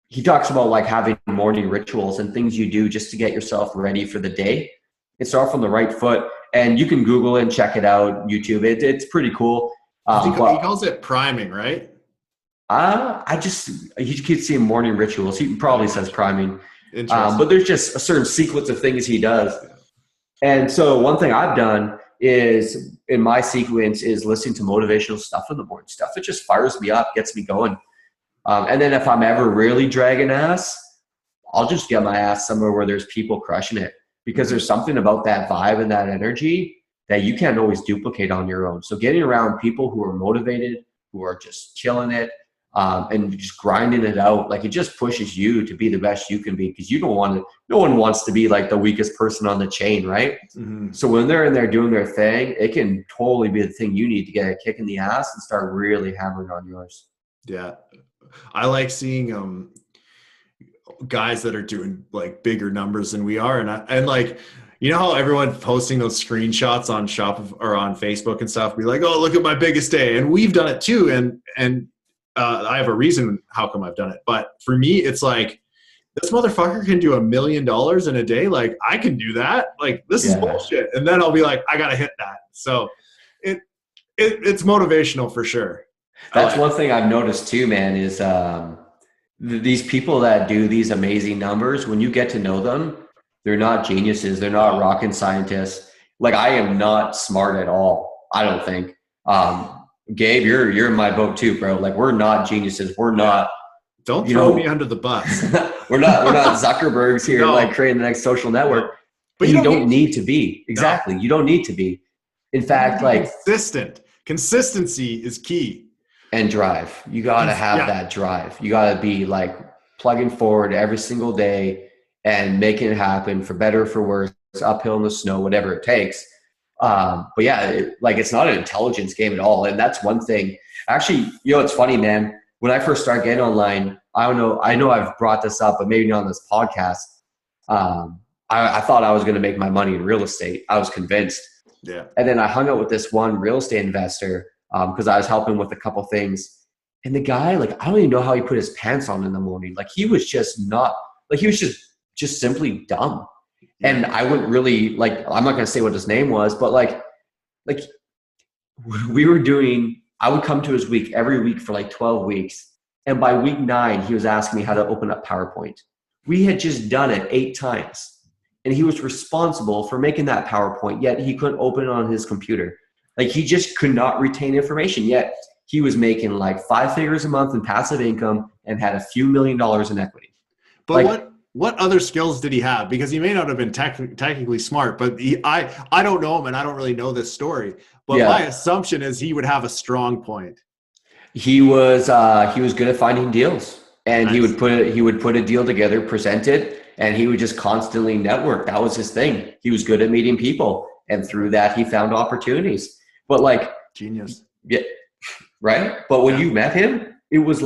He talks about like having morning rituals and things you do just to get yourself ready for the day. It's start from the right foot. And you can Google it and check it out, YouTube. It's pretty cool. He calls it priming, right? He keeps seeing morning rituals. He probably says priming. Interesting. But there's just a certain sequence of things he does. And so one thing I've done is in my sequence is listening to motivational stuff in the morning, stuff that just fires me up, gets me going. And then if I'm ever really dragging ass, I'll just get my ass somewhere where there's people crushing it, because there's something about that vibe and that energy that you can't always duplicate on your own. So getting around people who are motivated, who are just killing it, and just grinding it out, like it just pushes you to be the best you can be, because no one wants to be like the weakest person on the chain, right? Mm-hmm. So when they're in there doing their thing, it can totally be the thing you need to get a kick in the ass and start really hammering on yours. Yeah. I like seeing guys that are doing like bigger numbers than we are. And like, you know how everyone's posting those screenshots on Shopify or on Facebook and stuff, be like, oh, look at my biggest day. And we've done it too. And I have a reason how come I've done it. But for me, it's like, this motherfucker can do $1 million in a day. Like, I can do that. Like, this is bullshit. And then I'll be like, I got to hit that. So it's motivational for sure. That's one thing I've noticed too, man, is these people that do these amazing numbers, when you get to know them, they're not geniuses. They're not rocket scientists. Like, I am not smart at all, I don't think. Gabe, you're in my boat too, bro. Like, we're not geniuses. We're not. Don't throw me under the bus. we're not Zuckerbergs here, like creating the next social network. But you don't need to be. Exactly. No. You don't need to be. In fact, like, consistency is key. And drive. You got to have that drive. You got to be like plugging forward every single day and making it happen, for better or for worse, uphill in the snow, whatever it takes. But yeah, it's not an intelligence game at all. And that's one thing. Actually, it's funny, man. When I first started getting online, I know I've brought this up, but maybe not on this podcast. I thought I was going to make my money in real estate. I was convinced. Yeah. And then I hung out with this one real estate investor because I was helping with a couple things. And the guy, like, I don't even know how he put his pants on in the morning. Like, he was just not, like, he was just simply dumb. And I wouldn't really, like, I'm not going to say what his name was, but like I would come to his week every week for like 12 weeks. And by week 9, he was asking me how to open up PowerPoint. We had just done it 8 times. And he was responsible for making that PowerPoint, yet he couldn't open it on his computer. Like, he just could not retain information, yet he was making like 5 figures a month in passive income and had a few $1 million in equity. But like, what other skills did he have? Because he may not have been technically smart, but I don't know him and I don't really know this story. But my assumption is he would have a strong point. He was good at finding deals, and nice. he would put a deal together, present it, and he would just constantly network. That was his thing. He was good at meeting people, and through that he found opportunities. But like, genius. Yeah. Right. But when you met him, it was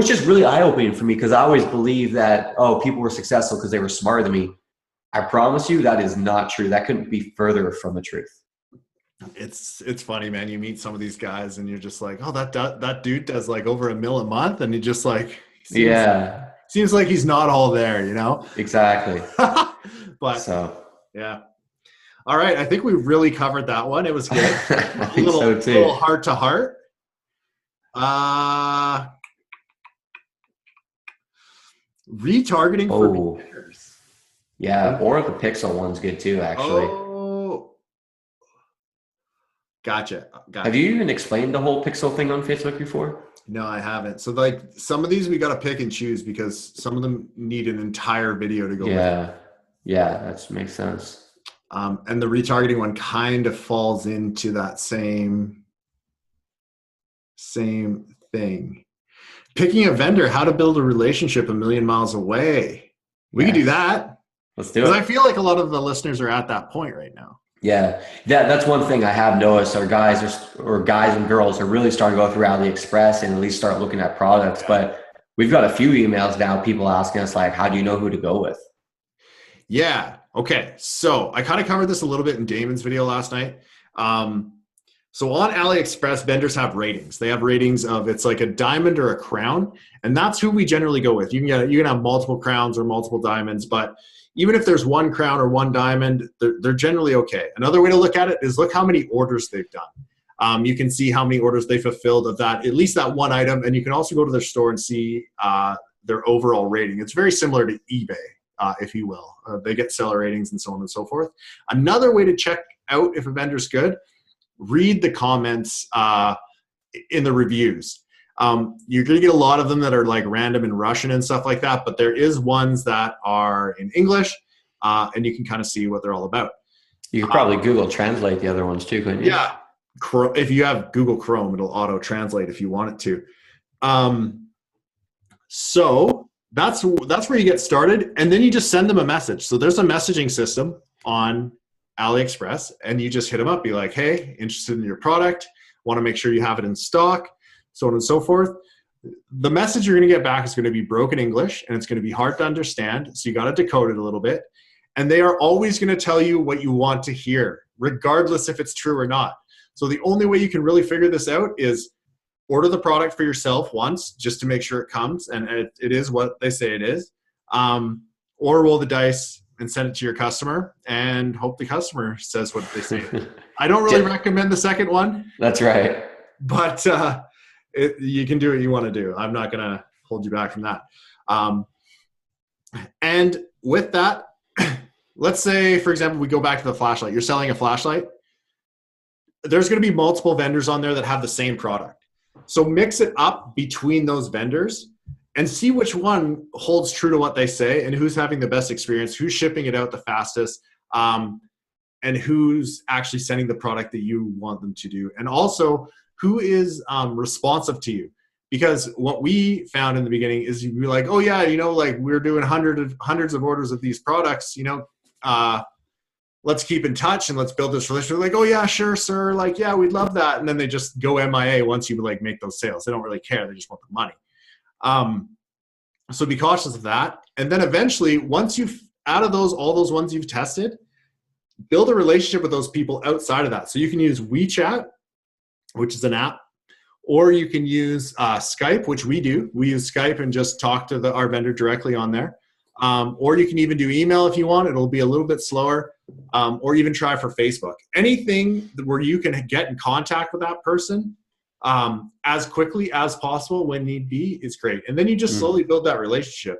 just really eye-opening for me, because I always believed that, people were successful because they were smarter than me. I promise you that is not true. That couldn't be further from the truth. It's funny, man. You meet some of these guys and you're just like, oh, that dude does like over $1 million a month. And he just like, seems like he's not all there, you know? Exactly. But yeah. All right. I think we really covered that one. It was good. I think so too. A little heart to heart. Retargeting for beginners. Yeah, or the pixel one's good too, actually. Oh, gotcha. Have you even explained the whole pixel thing on Facebook before? No, I haven't. So like some of these we got to pick and choose, because some of them need an entire video to go with. Yeah, that makes sense. And the retargeting one kind of falls into that same thing. Picking a vendor, how to build a relationship 1 million miles away. We can do that. Let's do it. Because I feel like a lot of the listeners are at that point right now. Yeah, that's one thing I have noticed. Our guys and girls are really starting to go through AliExpress and at least start looking at products. But we've got a few emails now, people asking us like, how do you know who to go with? Yeah. Okay. So I kind of covered this a little bit in Damon's video last night. So on AliExpress, vendors have ratings. They have ratings of, it's like a diamond or a crown, and that's who we generally go with. You can have multiple crowns or multiple diamonds, but even if there's one crown or one diamond, they're generally okay. Another way to look at it is look how many orders they've done. You can see how many orders they fulfilled of that, at least that one item. And you can also go to their store and see their overall rating. It's very similar to eBay, if you will. They get seller ratings and so on and so forth. Another way to check out if a vendor's good, read the comments in the reviews. You're going to get a lot of them that are like random in Russian and stuff like that, but there is ones that are in English, and you can kind of see what they're all about. You could probably Google Translate the other ones too, couldn't you? Yeah. If you have Google Chrome, it'll auto-translate if you want it to. So that's where you get started, and then you just send them a message. So there's a messaging system on AliExpress, and you just hit them up, be like, hey, interested in your product, want to make sure you have it in stock, so on and so forth. The message you're going to get back is going to be broken English, and it's going to be hard to understand, so you got to decode it a little bit. And they are always going to tell you what you want to hear, regardless if it's true or not. So the only way you can really figure this out is order the product for yourself once, just to make sure it comes, and it is what they say it is. Or roll the dice and send it to your customer and hope the customer says what they say. I don't really recommend the second one. That's right. But you can do what you want to do. I'm not going to hold you back from that. And with that, let's say, for example, we go back to the flashlight. You're selling a flashlight. There's going to be multiple vendors on there that have the same product. So mix it up between those vendors and see which one holds true to what they say and who's having the best experience, who's shipping it out the fastest, and who's actually sending the product that you want them to do. And also, who is responsive to you. Because what we found in the beginning is you'd be like, oh yeah, like we're doing hundreds of orders of these products, let's keep in touch and let's build this relationship. Like, oh yeah, sure, sir. Like, yeah, we'd love that. And then they just go MIA once you like make those sales. They don't really care. They just want the money. So be cautious of that. And then eventually, once you've, out of all those ones you've tested, build a relationship with those people outside of that. So you can use WeChat, which is an app, or you can use Skype, which we do. We use Skype and just talk to our vendor directly on there. Or you can even do email if you want. It'll be a little bit slower. Or even try for Facebook. Anything where you can get in contact with that person as quickly as possible when need be is great. And then you just slowly build that relationship.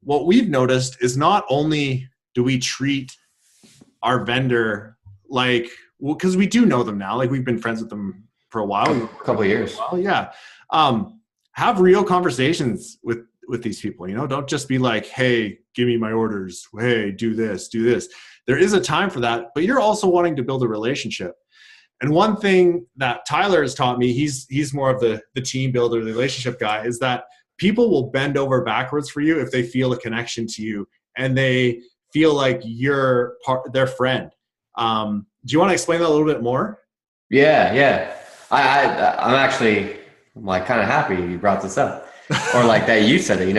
What we've noticed is not only do we treat our vendor like, well, because we do know them now, like we've been friends with them for a while. A couple of years. Yeah. Have real conversations with these people, don't just be like, hey, give me my orders. Hey, do this, do this. There is a time for that, but you're also wanting to build a relationship. And one thing that Tyler has taught me, he's more of the team builder, the relationship guy, is that people will bend over backwards for you if they feel a connection to you and they feel like you're their friend. Do you want to explain that a little bit more? Yeah. I'm actually like kind of happy you brought this up, or like that you said it.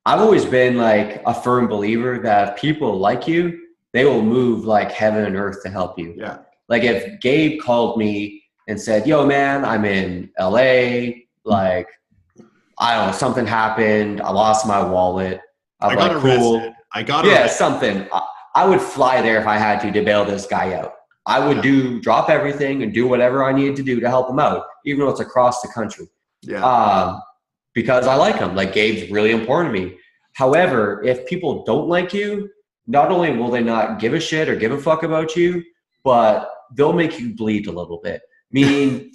I've always been like a firm believer that if people like you, they will move like heaven and earth to help you. Yeah. Like if Gabe called me and said, yo man, I'm in LA, like, I don't know, something happened. I lost my wallet. I got arrested. Yeah, something. I would fly there if I had to bail this guy out. I would drop everything and do whatever I needed to do to help him out, even though it's across the country. Yeah. Because I like him. Like Gabe's really important to me. However, if people don't like you, not only will they not give a shit or give a fuck about you, but they'll make you bleed a little bit. Meaning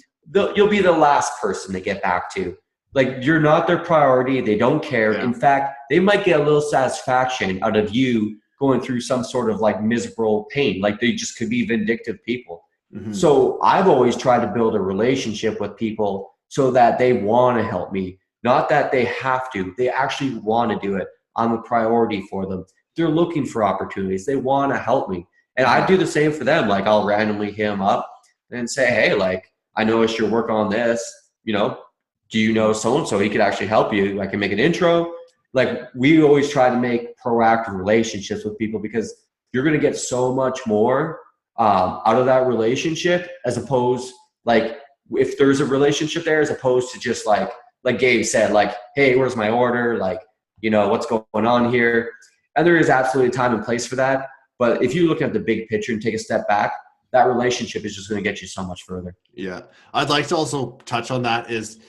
you'll be the last person to get back to. Like you're not their priority. They don't care. Yeah. In fact, they might get a little satisfaction out of you going through some sort of like miserable pain. Like they just could be vindictive people. Mm-hmm. So I've always tried to build a relationship with people so that they want to help me. Not that they have to. They actually want to do it. I'm a priority for them. They're looking for opportunities. They want to help me. And I do the same for them. Like I'll randomly hit them up and say, hey, like, I noticed you're working on this. Do you know so-and-so? He could actually help you. I can make an intro. Like we always try to make proactive relationships with people because you're going to get so much more out of that relationship as opposed like if there's a relationship there as opposed to just like Gabe said, like, hey, where's my order? Like, what's going on here? And there is absolutely a time and place for that. But if you look at the big picture and take a step back, that relationship is just going to get you so much further. Yeah. I'd like to also touch on that is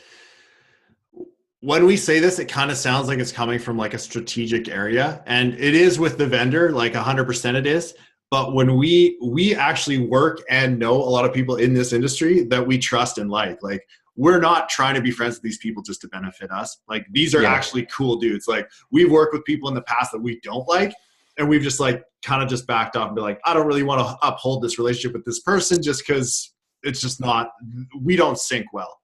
when we say this, it kind of sounds like it's coming from like a strategic area, and it is with the vendor, like 100% it is. But when we actually work and know a lot of people in this industry that we trust and like we're not trying to be friends with these people just to benefit us. Like these are actually cool dudes. Like we've worked with people in the past that we don't like, and we've just like kind of just backed off and be like, I don't really want to uphold this relationship with this person just because it's just not, we don't sync well.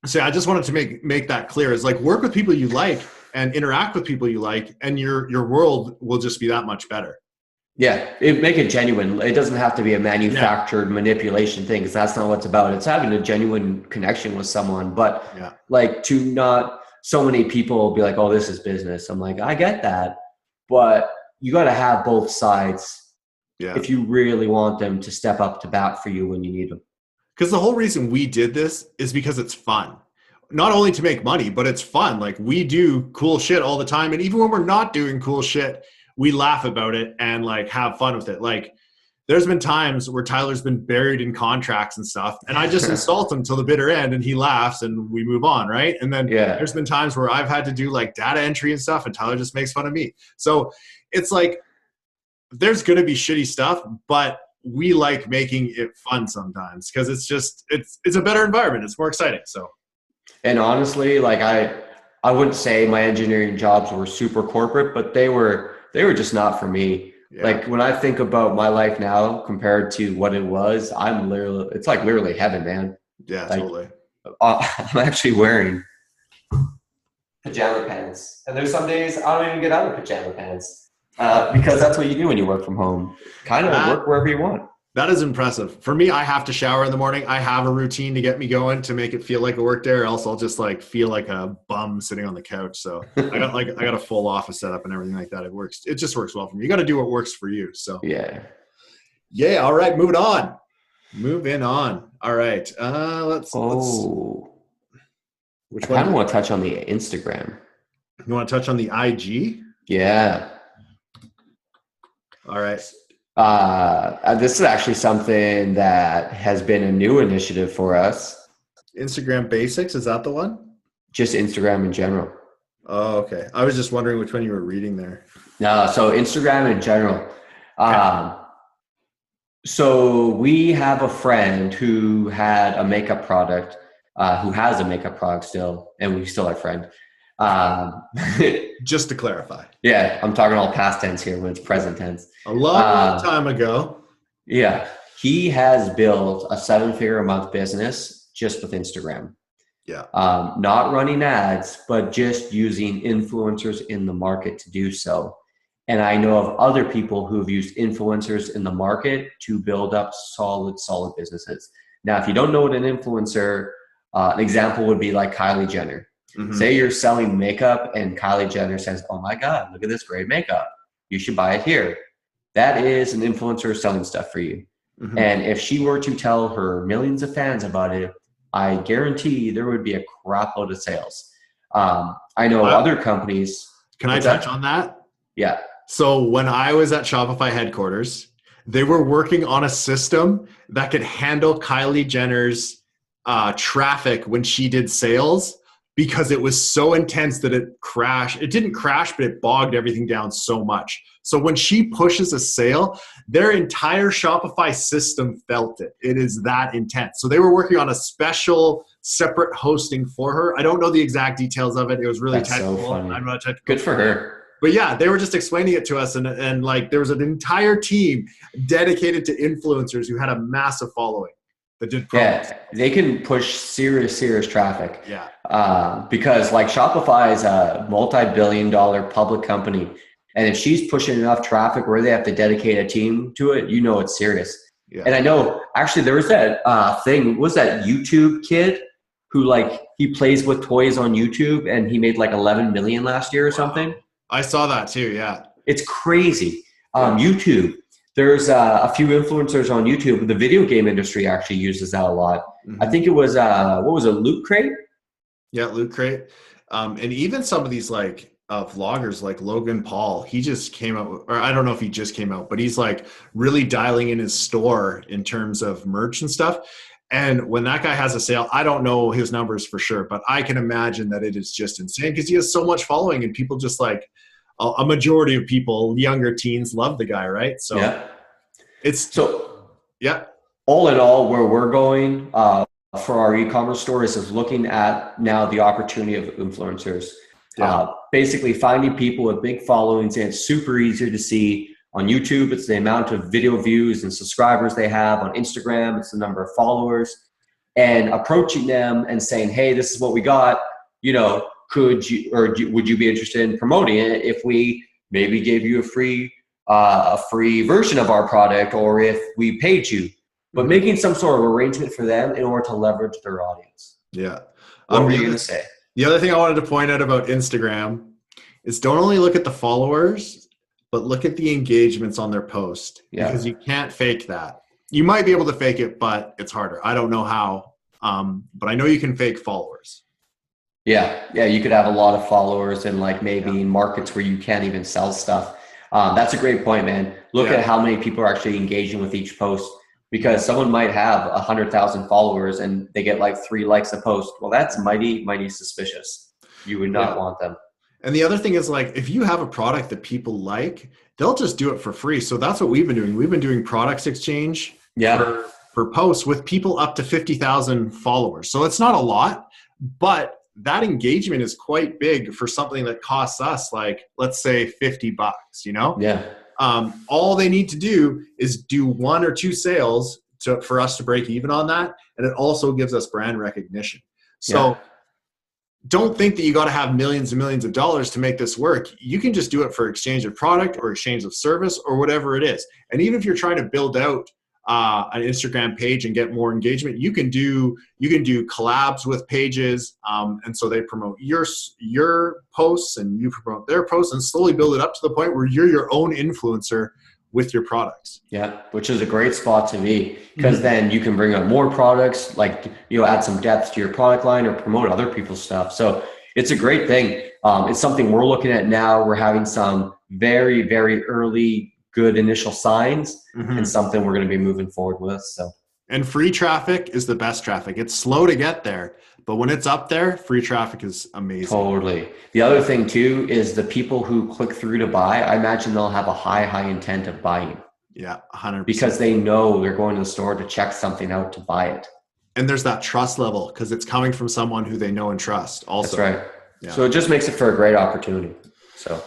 So I just wanted to make that clear, is like work with people you like and interact with people you like, and your world will just be that much better. Yeah, make it genuine. It doesn't have to be a manufactured manipulation thing, because that's not what it's about. It's having a genuine connection with someone. But like, to not, so many people be like, oh, this is business. I'm like, I get that, but you got to have both sides if you really want them to step up to bat for you when you need them. Because the whole reason we did this is because it's fun. Not only to make money, but it's fun. Like we do cool shit all the time. And even when we're not doing cool shit, we laugh about it and like have fun with it. Like there's been times where Tyler's been buried in contracts and stuff, and I just insult him till the bitter end and he laughs and we move on, right? And then there's been times where I've had to do like data entry and stuff and Tyler just makes fun of me. So it's like there's going to be shitty stuff, but we like making it fun sometimes because it's just it's a better environment. It's more exciting. So, and honestly, like I wouldn't say my engineering jobs were super corporate, but they were just not for me. Yeah. Like when I think about my life now compared to what it was, it's like literally heaven, man. Yeah, like, totally. I'm actually wearing pajama pants, and there's some days I don't even get out of pajama pants because that's what you do when you work from home. Kind of work wherever you want. That is impressive. For me, I have to shower in the morning. I have a routine to get me going to make it feel like a work day, or else I'll just like feel like a bum sitting on the couch. So I got a full office setup and everything like that. It works. It just works well for me. You got to do what works for you. So yeah. All right, moving on. All right. Let's. Which one? I kind of want to touch on the Instagram. You want to touch on the IG? Yeah. All right. This is actually something that has been a new initiative for us. Instagram Basics, is that the one? Just Instagram in general. Oh, okay. I was just wondering which one you were reading there. No, so Instagram in general. So we have a friend who had a makeup product, who has a makeup product still, and we still are friend. Just to clarify. Yeah, I'm talking all past tense here when it's present tense. A long time ago. Yeah. He has built a 7-figure a month business just with Instagram. Yeah. Not running ads, but just using influencers in the market to do so. And I know of other people who have used influencers in the market to build up solid businesses. Now, if you don't know what an influencer, an example would be like Kylie Jenner. Mm-hmm. Say you're selling makeup and Kylie Jenner says, oh my God, look at this great makeup. You should buy it here. That is an influencer selling stuff for you. Mm-hmm. And if she were to tell her millions of fans about it, I guarantee there would be a crap load of sales. I know other companies. Can I touch on that? Yeah. So when I was at Shopify headquarters, they were working on a system that could handle Kylie Jenner's traffic when she did sales, because it was so intense that it crashed. It didn't crash, but it bogged everything down so much. So when she pushes a sale, their entire Shopify system felt it. It is that intense. So they were working on a special separate hosting for her. I don't know the exact details of it. It was really technical. So funny. I'm not technical. Good for her. But yeah, they were just explaining it to us, and like there was an entire team dedicated to influencers who had a massive following that did promos. Yeah, they can push serious traffic. Yeah. Because like Shopify is a multi-billion-dollar public company, and if she's pushing enough traffic where they have to dedicate a team to it, you know it's serious. Yeah. And I know actually there was that thing. Was that YouTube kid who like he plays with toys on YouTube and he made like 11 million last year or something? I saw that too. Yeah, it's crazy. YouTube. There's a few influencers on YouTube. The video game industry actually uses that a lot. Mm-hmm. I think it was what was it, Loot Crate? Yeah, Loot Crate. And even some of these like vloggers like Logan Paul. He just came out, or I don't know if he just came out, but he's like really dialing in his store in terms of merch and stuff. And when that guy has a sale, I don't know his numbers for sure, but I can imagine that it is just insane because he has so much following and people just like a majority of people, younger teens, love the guy, right? So yeah. it's yeah. All in all, where we're going for our e-commerce store is looking at now the opportunity of influencers. Yeah. Basically finding people with big followings, and it's super easy to see. On YouTube, it's the amount of video views and subscribers they have. On Instagram, it's the number of followers. And approaching them and saying, hey, this is what we got. You know, could you, or would you be interested in promoting it if we maybe gave you a free version of our product, or if we paid you? But making some sort of arrangement for them in order to leverage their audience. Yeah. What were you going to say? The other thing I wanted to point out about Instagram is don't only look at the followers, but look at the engagements on their post, because you can't fake that. You might be able to fake it, but it's harder. I don't know how, but I know you can fake followers. Yeah, you could have a lot of followers and like maybe in markets where you can't even sell stuff. That's a great point, man. Look at how many people are actually engaging with each post, because someone might have 100,000 followers and they get like 3 likes a post. Well, that's mighty suspicious. You would not want them. And the other thing is, like, if you have a product that people like, they'll just do it for free. So that's what we've been doing. We've been doing products exchange for posts with people up to 50,000 followers. So it's not a lot, but that engagement is quite big for something that costs us, like, let's say $50, you know? Yeah. All they need to do is do 1 or 2 sales for us to break even on that. And it also gives us brand recognition. So don't think that you got to have millions and millions of dollars to make this work. You can just do it for exchange of product or exchange of service or whatever it is. And even if you're trying to build out an Instagram page and get more engagement, you can do collabs with pages, and so they promote your posts and you promote their posts, and slowly build it up to the point where you're your own influencer with your products. Yeah, which is a great spot to be, because then you can bring up more products, like, you know, add some depth to your product line or promote other people's stuff. So it's a great thing. It's something we're looking at now. We're having some very, very early good initial signs, and something we're going to be moving forward with. So. And free traffic is the best traffic. It's slow to get there, but when it's up there, free traffic is amazing. Totally. The other thing too is the people who click through to buy, I imagine they'll have a high intent of buying. Yeah, 100%. Because they know they're going to the store to check something out to buy it. And there's that trust level because it's coming from someone who they know and trust also. That's right. Yeah. So it just makes it for a great opportunity. So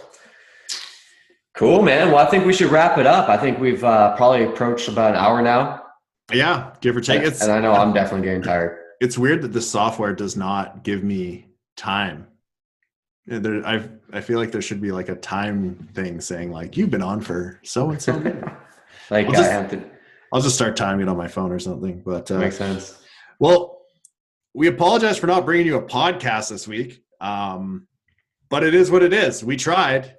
cool, man. Well, I think we should wrap it up. I think we've probably approached about an hour now. Yeah, give or take. And I know I'm definitely getting tired. It's weird that this software does not give me time. I feel like there should be like a time thing saying like, you've been on for so-and-so. Like I'll just start timing it on my phone or something. But makes sense. Well, we apologize for not bringing you a podcast this week. But it is what it is. We tried.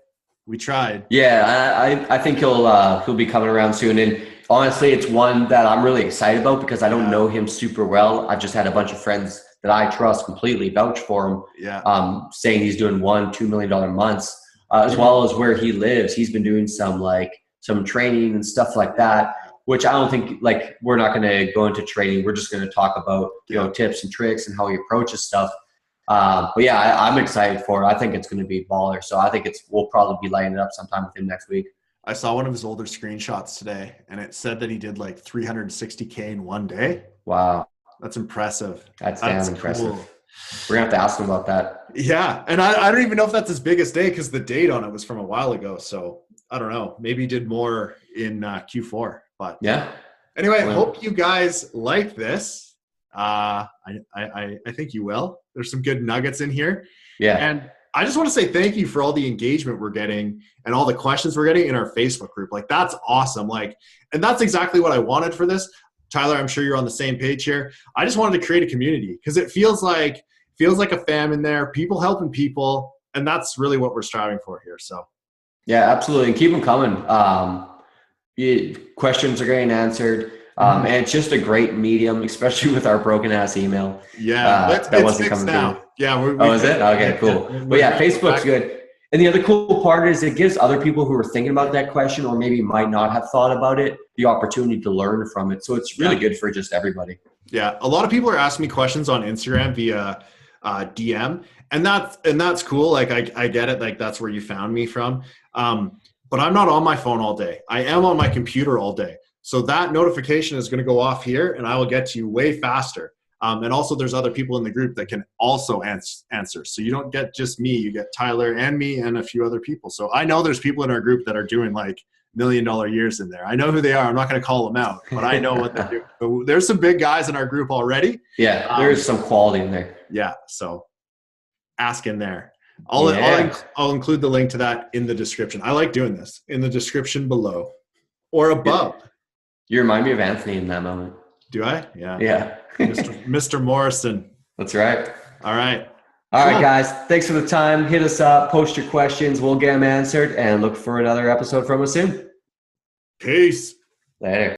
Yeah, I think he'll be coming around soon. And honestly, it's one that I'm really excited about because I don't know him super well. I've just had a bunch of friends that I trust completely vouch for him. Yeah. Saying he's doing $1-2 million months, as well as where he lives. He's been doing some training and stuff like that, which I don't think, like, we're not going to go into training. We're just going to talk about, tips and tricks and how he approaches stuff. But yeah, I'm excited for it. I think it's going to be baller. So I think we'll probably be lighting it up sometime with him next week. I saw one of his older screenshots today, and it said that he did like 360K in one day. Wow. That's impressive. That's damn impressive. Cool. We're going to have to ask him about that. Yeah. And I don't even know if that's his biggest day because the date on it was from a while ago. So I don't know. Maybe he did more in Q4. But yeah. Anyway, I hope you guys like this. I think you will. There's some good nuggets in here. Yeah. And I just want to say thank you for all the engagement we're getting and all the questions we're getting in our Facebook group. Like, that's awesome. And that's exactly what I wanted for this. Tyler, I'm sure you're on the same page here. I just wanted to create a community because it feels like a fam in there, people helping people. And that's really what we're striving for here. So. Yeah, absolutely. And keep them coming. Questions are getting answered. And it's just a great medium, especially with our broken ass email. Yeah. That wasn't coming now. through. Yeah. Is it? Okay, cool. But yeah, Facebook's good. And the other cool part is it gives other people who are thinking about that question or maybe might not have thought about it the opportunity to learn from it. So it's really good for just everybody. Yeah, a lot of people are asking me questions on Instagram via DM, and that's cool. Like I get it. Like that's where you found me from. But I'm not on my phone all day. I am on my computer all day. So that notification is going to go off here, and I will get to you way faster. And also, there's other people in the group that can also answer. So you don't get just me. You get Tyler and me and a few other people. So I know there's people in our group that are doing like $1 million years in there. I know who they are. I'm not going to call them out, but I know what they're doing. So there's some big guys in our group already. Yeah, there's some quality in there. Yeah, so ask in there. I'll include the link to that in the description. I like doing this in the description below or above. You remind me of Anthony in that moment. Do I? Yeah. Yeah. Mr. Morrison. That's right. All right. All right, guys. Thanks for the time. Hit us up. Post your questions. We'll get them answered. And look for another episode from us soon. Peace. Later.